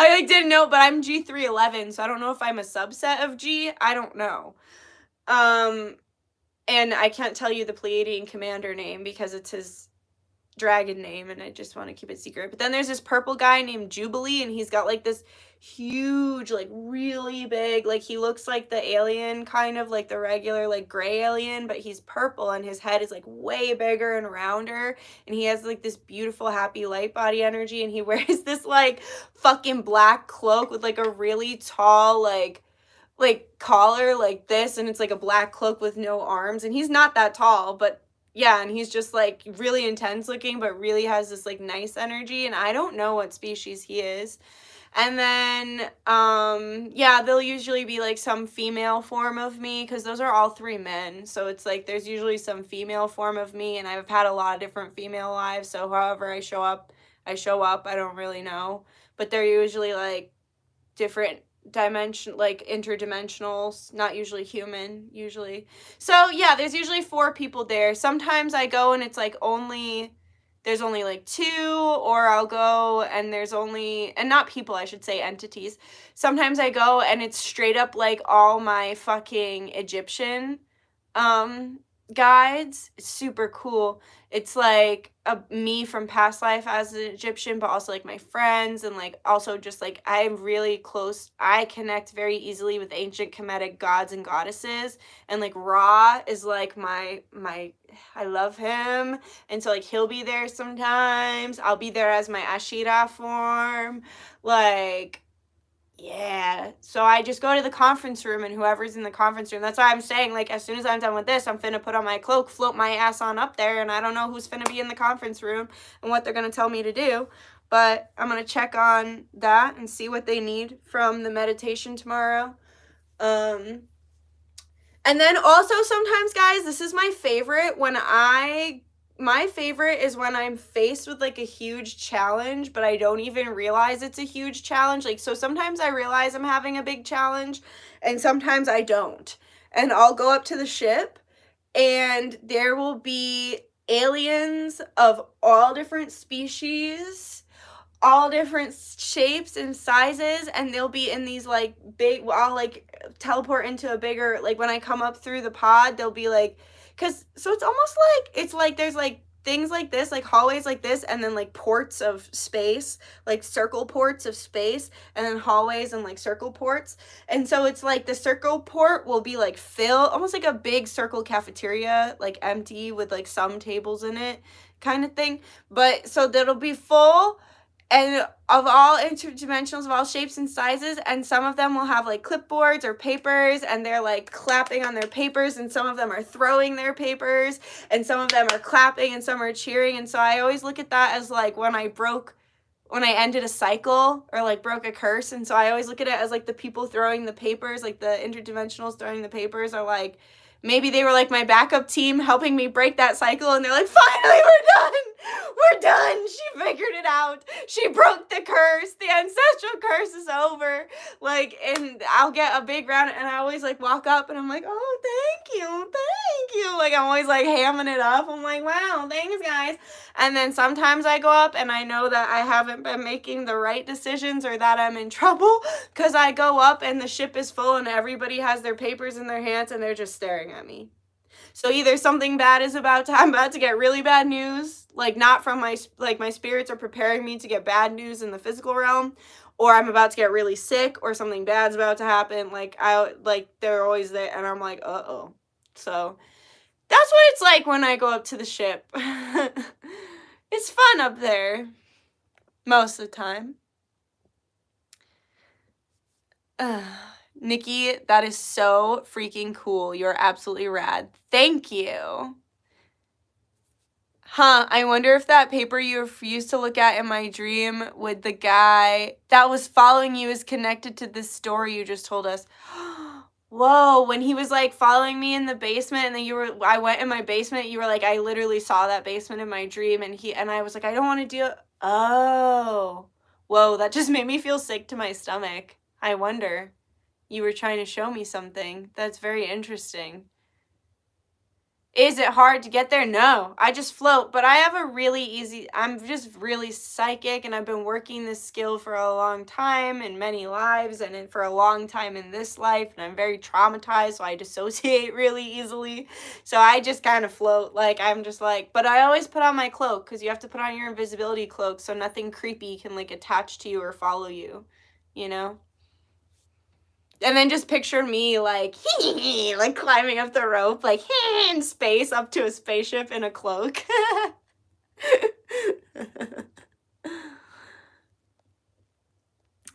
Speaker 1: I like didn't know, but I'm G311, so I don't know if I'm a subset of G. I don't know. And I can't tell you the Pleiadian commander name because it's his dragon name, and I just want to keep it secret. But then there's this purple guy named Jubilee, and he's got like this huge, like really big, like he looks like the alien, kind of like the regular like gray alien, but he's purple, and his head is like way bigger and rounder, and he has like this beautiful happy light body energy, and he wears this like fucking black cloak with like a really tall like collar like this, and it's like a black cloak with no arms, and he's not that tall, but yeah, and he's just like really intense looking, but really has this like nice energy, and I don't know what species he is. And then yeah, they'll usually be like some female form of me, because those are all three men, so it's like there's usually some female form of me, and I've had a lot of different female lives, so however I show up, I don't really know, but they're usually like different dimension, like interdimensionals, not usually human, usually. So yeah, there's usually 4 people there. Sometimes I go and it's like there's only like 2, or I'll go and there's only, and not people, I should say entities. Sometimes I go and it's straight up like all my fucking Egyptian guides. It's super cool. It's like me from past life as an Egyptian, but also like my friends, and like also just like I'm really close. I connect very easily with ancient Kemetic gods and goddesses, and like Ra is like my I love him, and so like he'll be there sometimes. I'll be there as my Ashira form, like. Yeah, so I just go to the conference room, and whoever's in the conference room, that's why I'm saying, like, as soon as I'm done with this, I'm finna put on my cloak, float my ass on up there, and I don't know who's finna be in the conference room and what they're gonna tell me to do, but I'm gonna check on that and see what they need from the meditation tomorrow. And then also sometimes, guys, this is my favorite, my favorite is when I'm faced with like a huge challenge, but I don't even realize it's a huge challenge. Like, so sometimes I realize I'm having a big challenge, and sometimes I don't. And I'll go up to the ship, and there will be aliens of all different species, all different shapes and sizes, and they'll be in these like big, I'll like teleport into a bigger, like when I come up through the pod, they'll be like, so it's almost like, it's like there's like things like this, like hallways like this, and then like ports of space, like circle ports of space, and then hallways and like circle ports. And so it's like the circle port will be like filled, almost like a big circle cafeteria, like empty with like some tables in it kind of thing. But so that'll be full, and of all interdimensionals, of all shapes and sizes, and some of them will have like clipboards or papers, and they're like clapping on their papers, and some of them are throwing their papers, and some of them are clapping, and some are cheering. And so I always look at that as like when I ended a cycle, or like broke a curse. And so I always look at it as like the people throwing the papers, like the interdimensionals throwing the papers, are like Maybe they were like my backup team helping me break that cycle, and they're like, finally, we're done. We're done. She figured it out. She broke the curse. The ancestral curse is over. Like, and I'll get a big round, and I always like walk up, and I'm like, oh, thank you. Like, I'm always like hamming it up. I'm like, wow, thanks, guys. And then sometimes I go up, and I know that I haven't been making the right decisions or that I'm in trouble, because I go up, and the ship is full, and everybody has their papers in their hands, and they're just staring at me. So either something bad is I'm about to get really bad news, like not from my spirits are preparing me to get bad news in the physical realm, or I'm about to get really sick, or something bad's about to happen. They're always there, and I'm like, uh-oh. So that's what it's like when I go up to the ship. It's fun up there most of the time. Nikki, that is so freaking cool. You're absolutely rad. Thank you. Huh, I wonder if that paper you refused to look at in my dream with the guy that was following you is connected to this story you just told us. Whoa, when he was like following me in the basement, and then I went in my basement, you were like, I literally saw that basement in my dream, and I was like, I don't want to do it. Oh, whoa, that just made me feel sick to my stomach. I wonder. You were trying to show me something. That's very interesting. Is it hard to get there? No, I just float, but I have I'm just really psychic, and I've been working this skill for a long time in many lives, and for a long time in this life, and I'm very traumatized, so I dissociate really easily. So I just kind of float, like, I'm just like, but I always put on my cloak, because you have to put on your invisibility cloak so nothing creepy can like attach to you or follow you, you know? And then just picture me like, like climbing up the rope, like in space up to a spaceship in a cloak.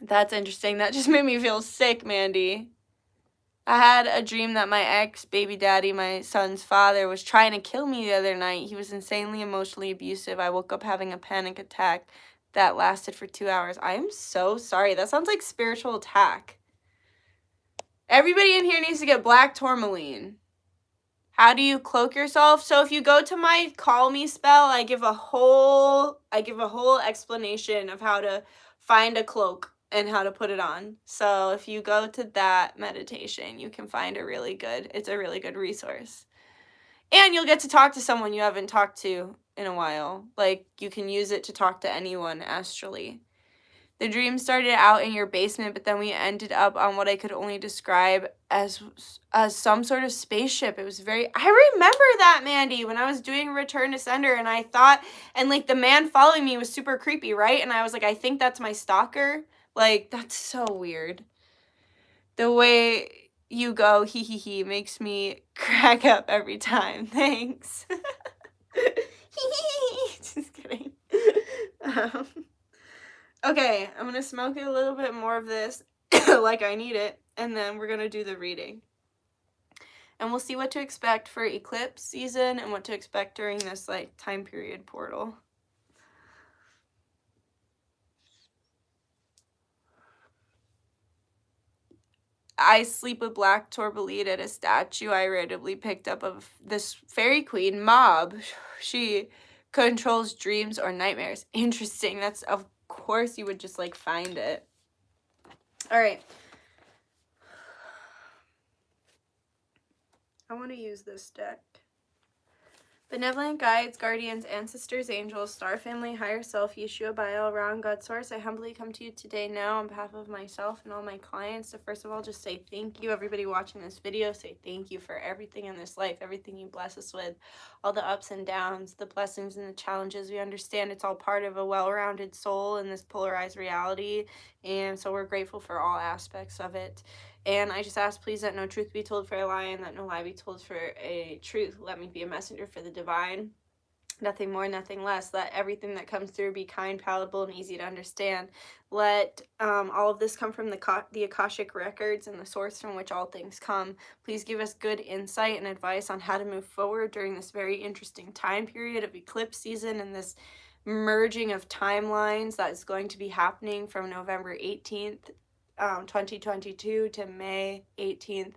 Speaker 1: That's interesting. That just made me feel sick, Mandy. I had a dream that my ex-baby daddy, my son's father, was trying to kill me the other night. He was insanely emotionally abusive. I woke up having a panic attack that lasted for 2 hours. I am so sorry. That sounds like spiritual attack. Everybody in here needs to get black tourmaline. How do you cloak yourself? So if you go to my call me spell, I give a whole explanation of how to find a cloak and how to put it on. So if you go to that meditation, you can find it's a really good resource. And you'll get to talk to someone you haven't talked to in a while. Like, you can use it to talk to anyone astrally. The dream started out in your basement, but then we ended up on what I could only describe as some sort of spaceship. It was I remember that, Mandy, when I was doing Return to Sender, and I thought, and like the man following me was super creepy, right? And I was like, I think that's my stalker. Like, that's so weird. The way you go, he makes me crack up every time. Thanks. Just kidding. Okay, I'm going to smoke a little bit more of this like I need it, and then we're going to do the reading. And we'll see what to expect for eclipse season and what to expect during this like time period portal. I sleep with black tourmaline at a statue I randomly picked up of this fairy queen Mob. She controls dreams or nightmares. Interesting. That's, of course, you would just like find it. All right. I want to use this deck. Benevolent guides, guardians, ancestors, angels, star family, higher self, Yeshua, by all around, God source, I humbly come to you today now on behalf of myself and all my clients. So first of all, just say thank you. Everybody watching this video, say thank you for everything in this life, everything you bless us with, all the ups and downs, the blessings and the challenges. We understand it's all part of a well-rounded soul in this polarized reality, and so we're grateful for all aspects of it. And I just ask, please, that no truth be told for a lie, and that no lie be told for a truth. Let me be a messenger for the divine. Nothing more, nothing less. Let everything that comes through be kind, palatable, and easy to understand. Let all of this come from the Akashic records and the source from which all things come. Please give us good insight and advice on how to move forward during this very interesting time period of eclipse season and this merging of timelines that is going to be happening from November 18th, 2022 to May 18th,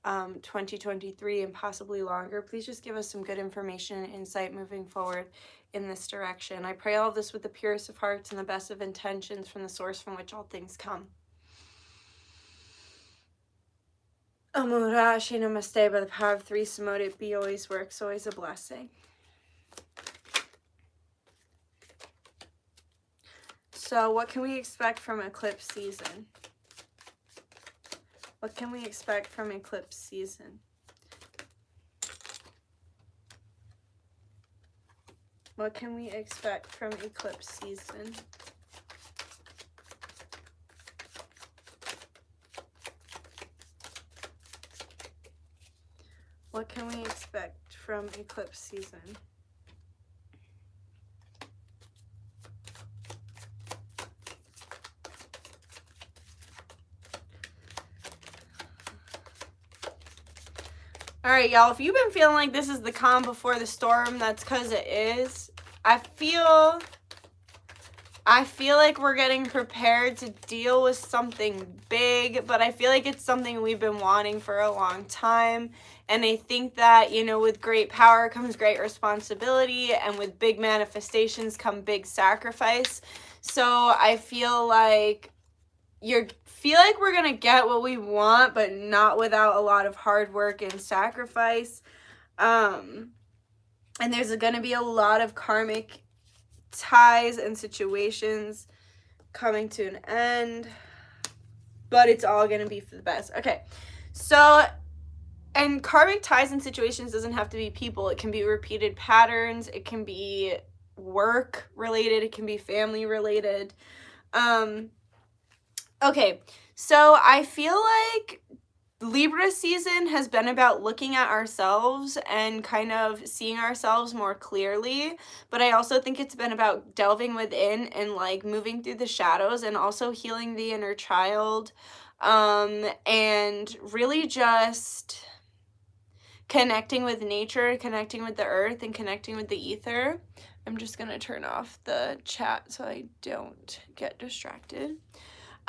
Speaker 1: 2023 and possibly longer. Please just give us some good information and insight moving forward in this direction. I pray all of this with the purest of hearts and the best of intentions from the source from which all things come. Amurashi Namaste, by the power of three, Samote, it be, always works, always a blessing. So what can we expect from eclipse season? What can we expect from eclipse season? What can we expect from eclipse season? What can we expect from eclipse season? All right, y'all, if you've been feeling like this is the calm before the storm, that's because it is. I feel like we're getting prepared to deal with something big, but I feel like it's something we've been wanting for a long time. And I think that, you know, with great power comes great responsibility, and with big manifestations come big sacrifice. So I feel like we're gonna get what we want, but not without a lot of hard work and sacrifice. And there's gonna be a lot of karmic ties and situations coming to an end, but it's all gonna be for the best. Okay, so, and karmic ties and situations doesn't have to be people. It can be repeated patterns, it can be work related, it can be family related. Okay, so I feel like Libra season has been about looking at ourselves and kind of seeing ourselves more clearly, but I also think it's been about delving within and like moving through the shadows and also healing the inner child, and really just connecting with nature, connecting with the earth, and connecting with the ether. I'm just gonna turn off the chat so I don't get distracted.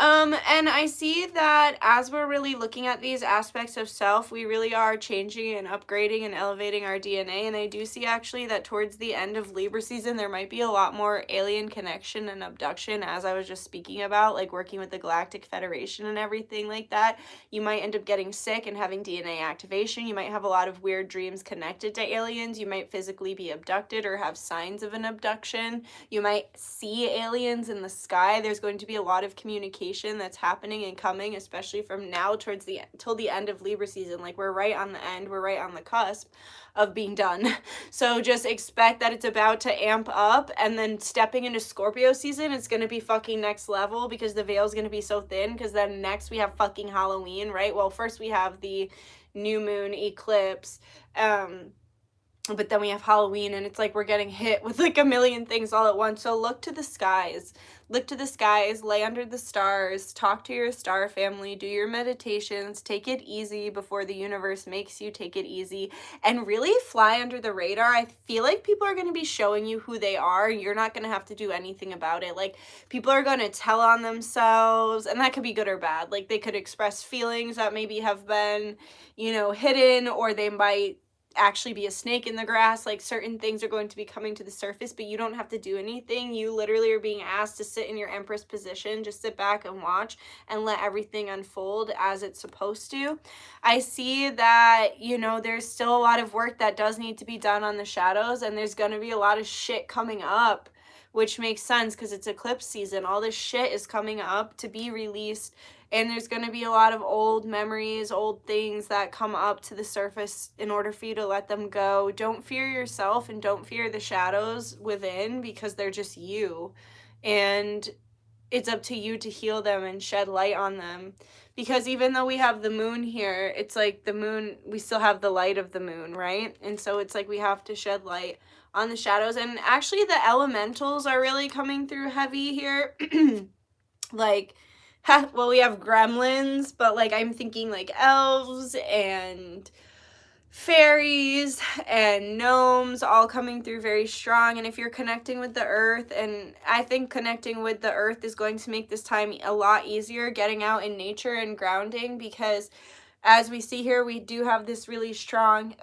Speaker 1: And I see that as we're really looking at these aspects of self, we really are changing and upgrading and elevating our DNA. And I do see actually that towards the end of Libra season, there might be a lot more alien connection and abduction, as I was just speaking about, like working with the Galactic Federation and everything like that. You might end up getting sick and having DNA activation. You might have a lot of weird dreams connected to aliens. You might physically be abducted or have signs of an abduction. You might see aliens in the sky. There's going to be a lot of communication that's happening and coming, especially from now towards the till the end of Libra season. Like, we're right on the end, we're right on the cusp of being done. So just expect that it's about to amp up, and then stepping into Scorpio season, it's going to be fucking next level, because the veil's going to be so thin, because then next we have fucking Halloween, right? Well, first we have the new moon eclipse, but then we have Halloween, and it's like we're getting hit with like a million things all at once. So look to the skies, lay under the stars, talk to your star family, do your meditations, take it easy before the universe makes you take it easy, and really fly under the radar. I feel like people are going to be showing you who they are. You're not going to have to do anything about it. Like, people are going to tell on themselves, and that could be good or bad. Like, they could express feelings that maybe have been, you know, hidden, or they might actually be a snake in the grass. Like, certain things are going to be coming to the surface, but you don't have to do anything. You literally are being asked to sit in your Empress position, just sit back and watch and let everything unfold as it's supposed to. I see that, you know, there's still a lot of work that does need to be done on the shadows, and there's going to be a lot of shit coming up, which makes sense because it's eclipse season. All this shit is coming up to be released, and there's going to be a lot of old memories, old things that come up to the surface in order for you to let them go. Don't fear yourself, and don't fear the shadows within, because they're just you. And it's up to you to heal them and shed light on them. Because even though we have the moon here, it's like the moon, we still have the light of the moon, right? And so it's like we have to shed light on the shadows. And actually the elementals are really coming through heavy here. Like, well, we have gremlins, but like I'm thinking like elves and fairies and gnomes all coming through very strong. And if you're connecting with the earth, and I think connecting with the earth is going to make this time a lot easier, getting out in nature and grounding, because as we see here, we do have this really strong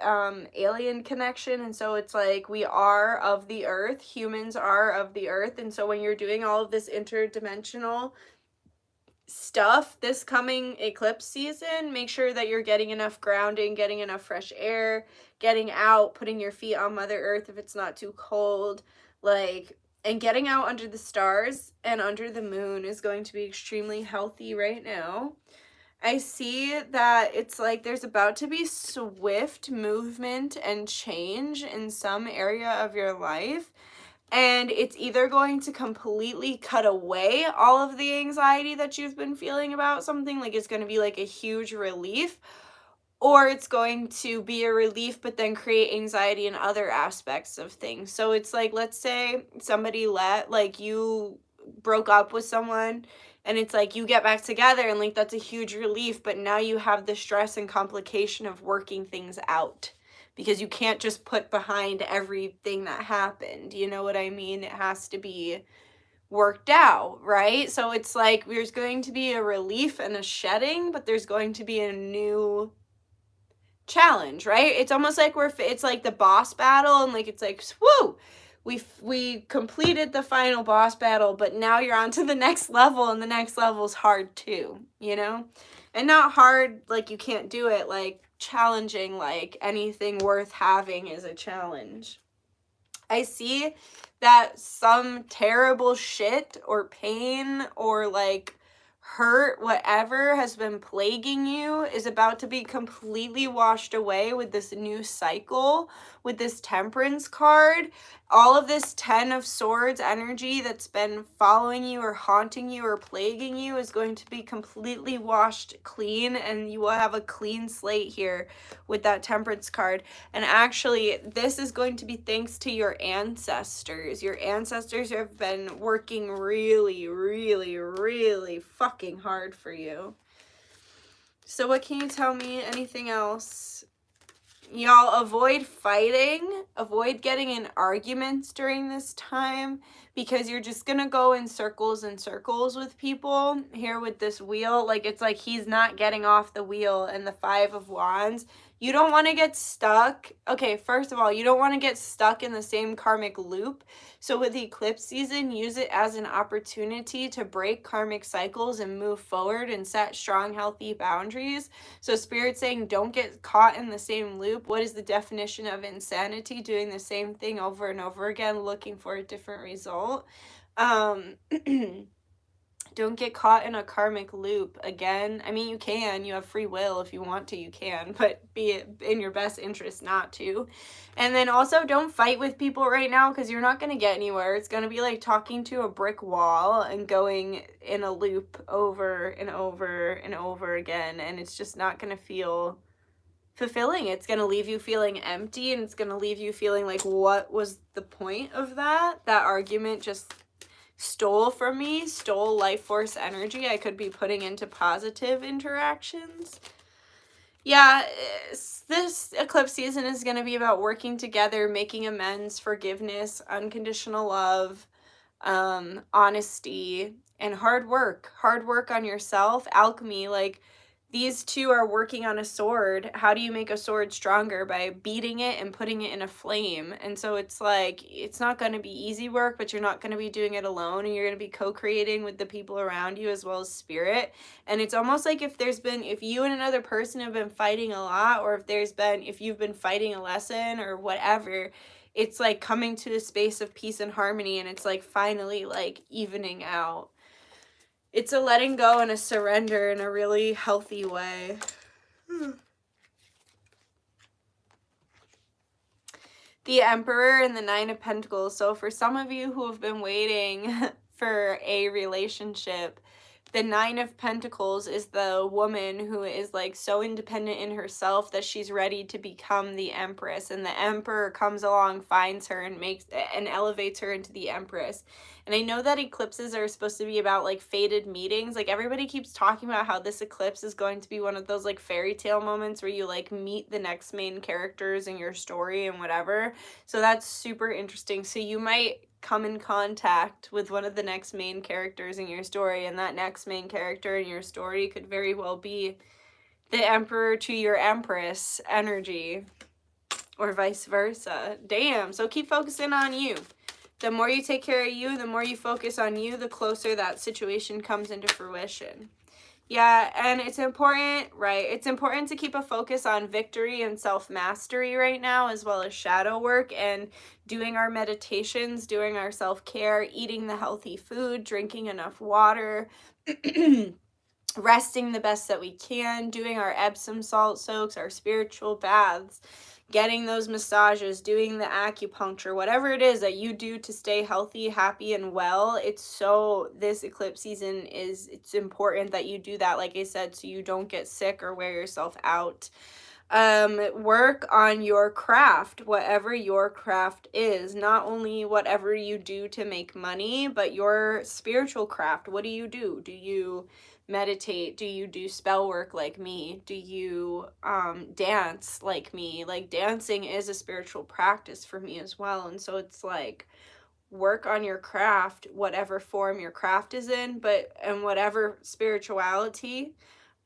Speaker 1: alien connection, and so it's like we are of the earth, humans are of the earth, and so when you're doing all of this interdimensional stuff this coming eclipse season, make sure that you're getting enough grounding, getting enough fresh air, getting out, putting your feet on Mother Earth if it's not too cold, like, and getting out under the stars and under the moon is going to be extremely healthy right now. I see that it's like there's about to be swift movement and change in some area of your life. And it's either going to completely cut away all of the anxiety that you've been feeling about something, like it's going to be like a huge relief, or it's going to be a relief but then create anxiety in other aspects of things. So it's like, let's say somebody like you broke up with someone and it's like you get back together and like that's a huge relief, but now you have the stress and complication of working things out because you can't just put behind everything that happened. You know what I mean? It has to be worked out, right? So it's like there's going to be a relief and a shedding, but there's going to be a new challenge, right? It's almost like it's like the boss battle, and like it's like, woo, we completed the final boss battle, but now you're on to the next level, and the next level's hard too, you know? And not hard like you can't do it, like challenging, like anything worth having is a challenge. I see that some terrible shit or pain or like hurt, whatever has been plaguing you, is about to be completely washed away with this new cycle, with this Temperance card. All of this 10 of Swords energy that's been following you or haunting you or plaguing you is going to be completely washed clean, and you will have a clean slate here with that Temperance card. And actually, this is going to be thanks to your ancestors. Your ancestors have been working really, really, really fucking hard for you. So what can you tell me? Anything else? Y'all, avoid fighting. Avoid getting in arguments during this time, because you're just gonna go in circles and circles with people. Here with this wheel, like it's like he's not getting off the wheel, and the 5 of Wands. You don't want to get stuck. Okay, first of all, you don't want to get stuck in the same karmic loop. So with the eclipse season, use it as an opportunity to break karmic cycles and move forward and set strong, healthy boundaries. So Spirit's saying don't get caught in the same loop. What is the definition of insanity? Doing the same thing over and over again, looking for a different result. Don't get caught in a karmic loop again. I mean, you can. You have free will. If you want to, you can. But be it in your best interest not to. And then also, don't fight with people right now, because you're not going to get anywhere. It's going to be like talking to a brick wall and going in a loop over and over and over again. And it's just not going to feel fulfilling. It's going to leave you feeling empty, and it's going to leave you feeling like, what was the point of that? That argument just stole from me, stole life force energy I could be putting into positive interactions. Yeah, this eclipse season is going to be about working together, making amends, forgiveness, unconditional love, honesty, and hard work on yourself. Alchemy, like these two are working on a sword. How do you make a sword stronger? By beating it and putting it in a flame. And so it's like, it's not going to be easy work, but you're not going to be doing it alone, and you're going to be co-creating with the people around you as well as spirit. And it's almost like if you and another person have been fighting a lot, or if you've been fighting a lesson or whatever, it's like coming to a space of peace and harmony, and it's like finally like evening out. It's a letting go and a surrender in a really healthy way. The Emperor and the 9 of Pentacles. So for some of you who have been waiting for a relationship, the 9 of Pentacles is the woman who is like so independent in herself that she's ready to become the Empress, and the Emperor comes along, finds her, and elevates her into the Empress. And I know that eclipses are supposed to be about like fated meetings. Like everybody keeps talking about how this eclipse is going to be one of those like fairy tale moments where you like meet the next main characters in your story and whatever. So that's super interesting. So you might come in contact with one of the next main characters in your story, and that next main character in your story could very well be the Emperor to your Empress energy, or vice versa. Damn, so keep focusing on you. The more you take care of you, the more you focus on you, the closer that situation comes into fruition. Yeah, and it's important, right? It's important to keep a focus on victory and self-mastery right now, as well as shadow work and doing our meditations, doing our self-care, eating the healthy food, drinking enough water, resting the best that we can, doing our Epsom salt soaks, our spiritual baths, getting those massages, doing the acupuncture, whatever it is that you do to stay healthy, happy, and well. It's so, this eclipse season it's important that you do that, like I said, so you don't get sick or wear yourself out. Work on your craft, whatever your craft is, not only whatever you do to make money, but your spiritual craft. What do you do? Do you meditate? Do you do spell work like me? Do you dance like me? Like, dancing is a spiritual practice for me as well, and so it's like, work on your craft, whatever form your craft is in, and whatever spirituality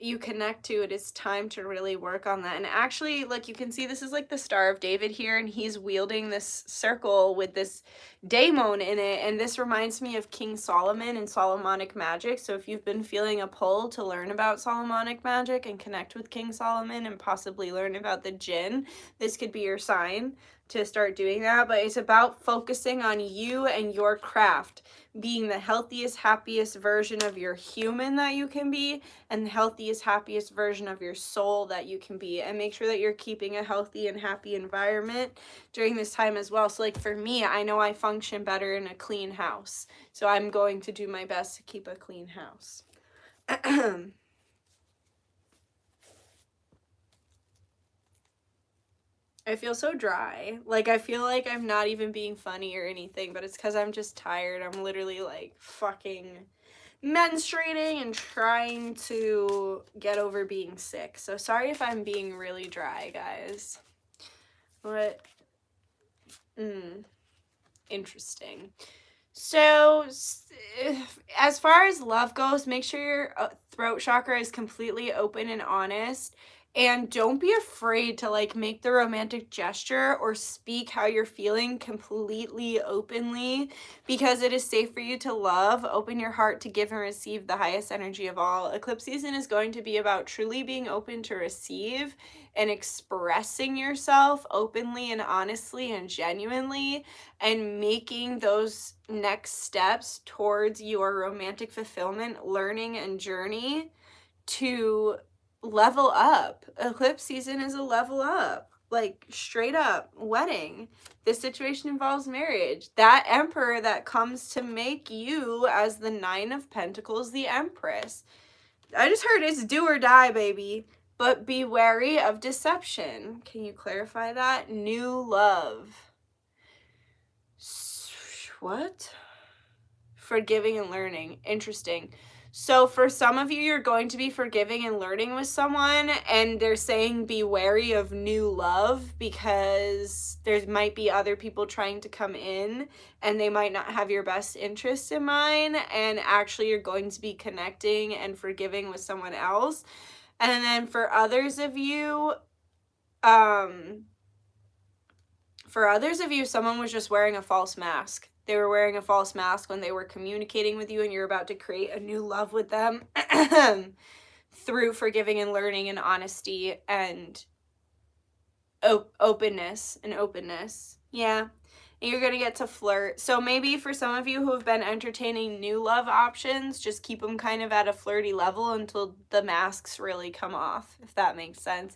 Speaker 1: you connect to, it is time to really work on that. And actually, like, you can see this is like the Star of David here, and he's wielding this circle with this daemon in it, and this reminds me of King Solomon and Solomonic magic. So if you've been feeling a pull to learn about Solomonic magic and connect with King Solomon and possibly learn about the jinn, this could be your sign to start doing that. But it's about focusing on you and your craft, being the healthiest, happiest version of your human that you can be, and the healthiest, happiest version of your soul that you can be, and make sure that you're keeping a healthy and happy environment during this time as well. So like for me, I know I function better in a clean house, so I'm going to do my best to keep a clean house. I feel so dry. Like, I feel like I'm not even being funny or anything, but it's because I'm just tired. I'm literally, like, fucking menstruating and trying to get over being sick. So sorry if I'm being really dry, guys. But, interesting. So, as far as love goes, make sure your throat chakra is completely open and honest. And don't be afraid to, like, make the romantic gesture or speak how you're feeling completely openly, because it is safe for you to love. Open your heart to give and receive the highest energy of all. Eclipse season is going to be about truly being open to receive and expressing yourself openly and honestly and genuinely, and making those next steps towards your romantic fulfillment, learning, and journey to level up. Eclipse season is a level up, like straight up wedding. This situation involves marriage. That emperor that comes to make you as the 9 of Pentacles, the Empress. I just heard it's do or die, baby. But be wary of deception. Can you clarify that? New love. What? Forgiving and learning. Interesting. So for some of you, you're going to be forgiving and learning with someone, and they're saying be wary of new love, because there might be other people trying to come in and they might not have your best interest in mind, and actually you're going to be connecting and forgiving with someone else. And then for others of you, someone was just wearing a false mask. They were wearing a false mask when they were communicating with you, and you're about to create a new love with them through forgiving and learning and honesty and openness. Yeah. And you're going to get to flirt. So maybe for some of you who have been entertaining new love options, just keep them kind of at a flirty level until the masks really come off, if that makes sense.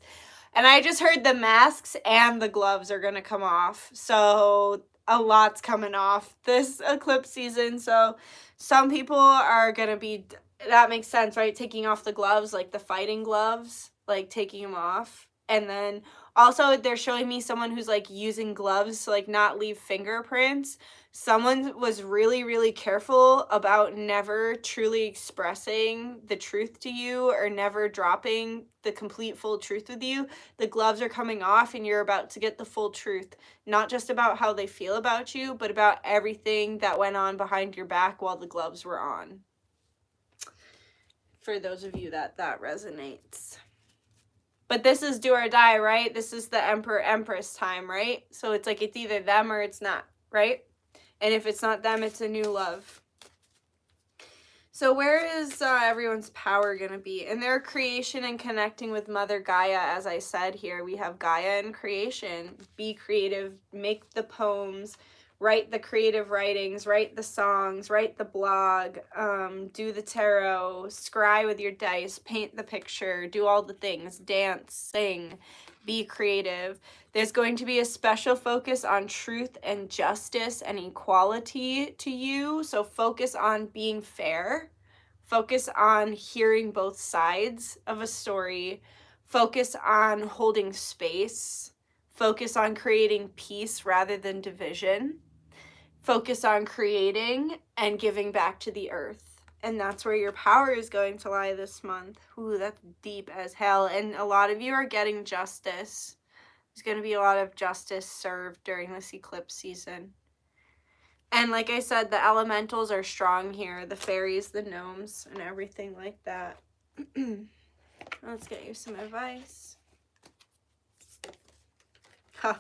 Speaker 1: And I just heard the masks and the gloves are going to come off. So a lot's coming off this eclipse season. So some people are going to be, that makes sense, right? Taking off the gloves, like the fighting gloves, like taking them off. And then also they're showing me someone who's like using gloves to like not leave fingerprints. Someone was really, really careful about never truly expressing the truth to you, or never dropping the complete full truth with you. The gloves are coming off and you're about to get the full truth, not just about how they feel about you, but about everything that went on behind your back while the gloves were on. For those of you that resonates. But this is do or die, right? This is the Emperor Empress time, right? So it's like it's either them or it's not, right? And if it's not them, it's a new love. So where is everyone's power going to be? In their creation and connecting with Mother Gaia, as I said here, we have Gaia and creation. Be creative, make the poems, write the creative writings, write the songs, write the blog, do the tarot, scry with your dice, paint the picture, do all the things, dance, sing, be creative. There's going to be a special focus on truth and justice and equality to you. So focus on being fair. Focus on hearing both sides of a story. Focus on holding space. Focus on creating peace rather than division. Focus on creating and giving back to the earth. And that's where your power is going to lie this month. Ooh, that's deep as hell. And a lot of you are getting justice. There's going to be a lot of justice served during this eclipse season. And like I said, the elementals are strong here. The fairies, the gnomes, and everything like that. Let's get you some advice. Huh.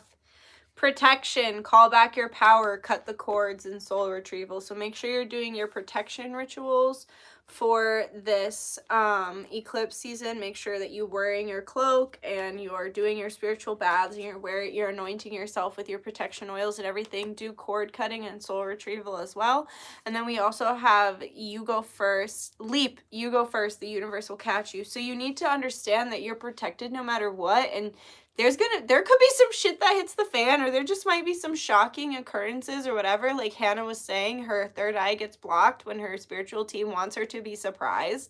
Speaker 1: Protection, call back your power, cut the cords, and soul retrieval. So make sure you're doing your protection rituals for this eclipse season. Make sure that you're wearing your cloak and you're doing your spiritual baths and you're anointing yourself with your protection oils and everything. Do cord cutting and soul retrieval as well. And then we also have you go first, leap, you go first, the universe will catch you. So you need to understand that you're protected no matter what, and there could be some shit that hits the fan, or there just might be some shocking occurrences or whatever. Like Hannah was saying, her third eye gets blocked when her spiritual team wants her to be surprised.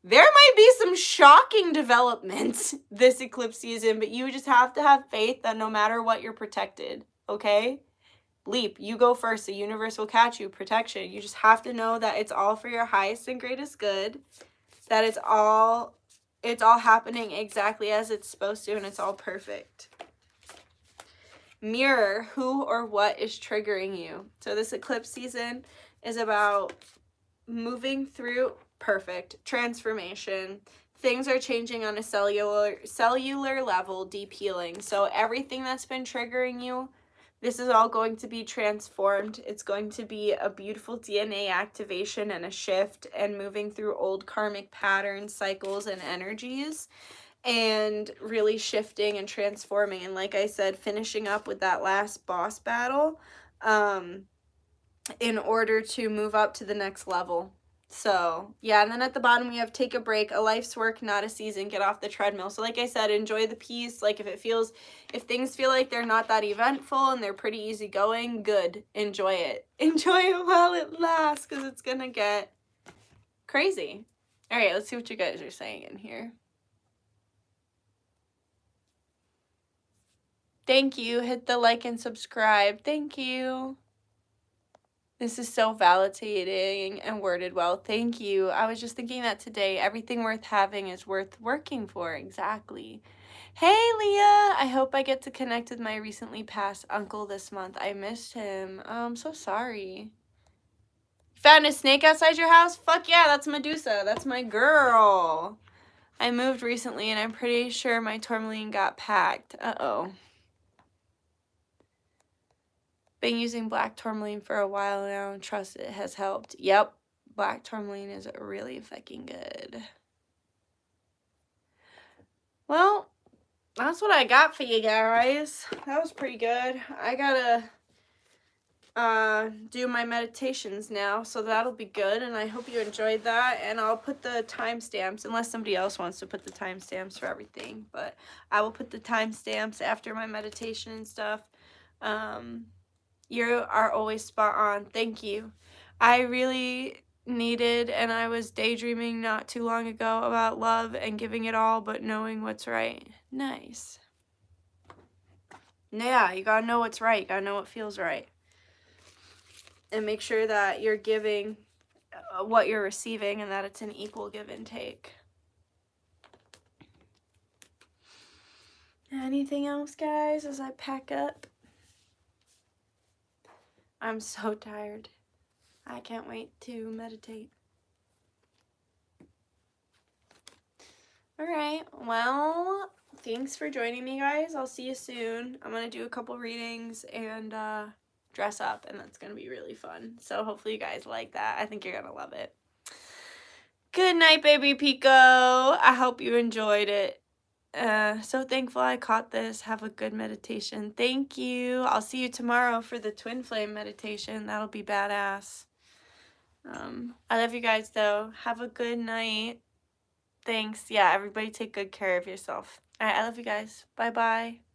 Speaker 1: There might be some shocking developments this eclipse season, but you just have to have faith that no matter what, you're protected, okay? Leap, you go first. The universe will catch you. Protection. You just have to know that it's all for your highest and greatest good, that it's all happening exactly as it's supposed to, and it's all perfect. Mirror, who or what is triggering you? So this eclipse season is about moving through transformation. Things are changing on a cellular level, deep healing. So everything that's been triggering you, this is all going to be transformed. It's going to be a beautiful DNA activation and a shift and moving through old karmic patterns, cycles, and energies, and really shifting and transforming. And like I said, finishing up with that last boss battle in order to move up to the next level. So yeah, and then at the bottom we have take a break, a life's work, not a season, get off the treadmill. So like I said, enjoy the peace. Like if things feel like they're not that eventful and they're pretty easygoing, good, enjoy it. Enjoy it while it lasts, because it's gonna get crazy. All right, let's see what you guys are saying in here. Thank you. Hit the like and subscribe. Thank you. This is so validating and worded well. Thank you. I was just thinking that today. Everything worth having is worth working for. Exactly. Hey, Leah. I hope I get to connect with my recently passed uncle this month. I missed him. I'm so sorry. Found a snake outside your house? Fuck yeah, that's Medusa. That's my girl. I moved recently and I'm pretty sure my tourmaline got packed. Uh-oh. Been using black tourmaline for a while now and trust it has helped. Yep, black tourmaline is really fucking good. Well, that's what I got for you guys. That was pretty good. I gotta do my meditations now, so that'll be good, and I hope you enjoyed that. And I'll put the timestamps, unless somebody else wants to put the timestamps for everything, but I will put the timestamps after my meditation and stuff. You are always spot on. Thank you. I really needed, and I was daydreaming not too long ago about love and giving it all, but knowing what's right. Nice. Yeah, you gotta know what's right. You gotta know what feels right. And make sure that you're giving what you're receiving and that it's an equal give and take. Anything else, guys, as I pack up? I'm so tired. I can't wait to meditate. All right. Well, thanks for joining me, guys. I'll see you soon. I'm going to do a couple readings and dress up, and that's going to be really fun. So hopefully you guys like that. I think you're going to love it. Good night, baby Pico. I hope you enjoyed it. So thankful I caught this. Have a good meditation. Thank you. I'll see you tomorrow for the twin flame meditation. That'll be badass. I love you guys, though. Have a good night. Thanks. Yeah, everybody take good care of yourself. All right, I love you guys. Bye-bye.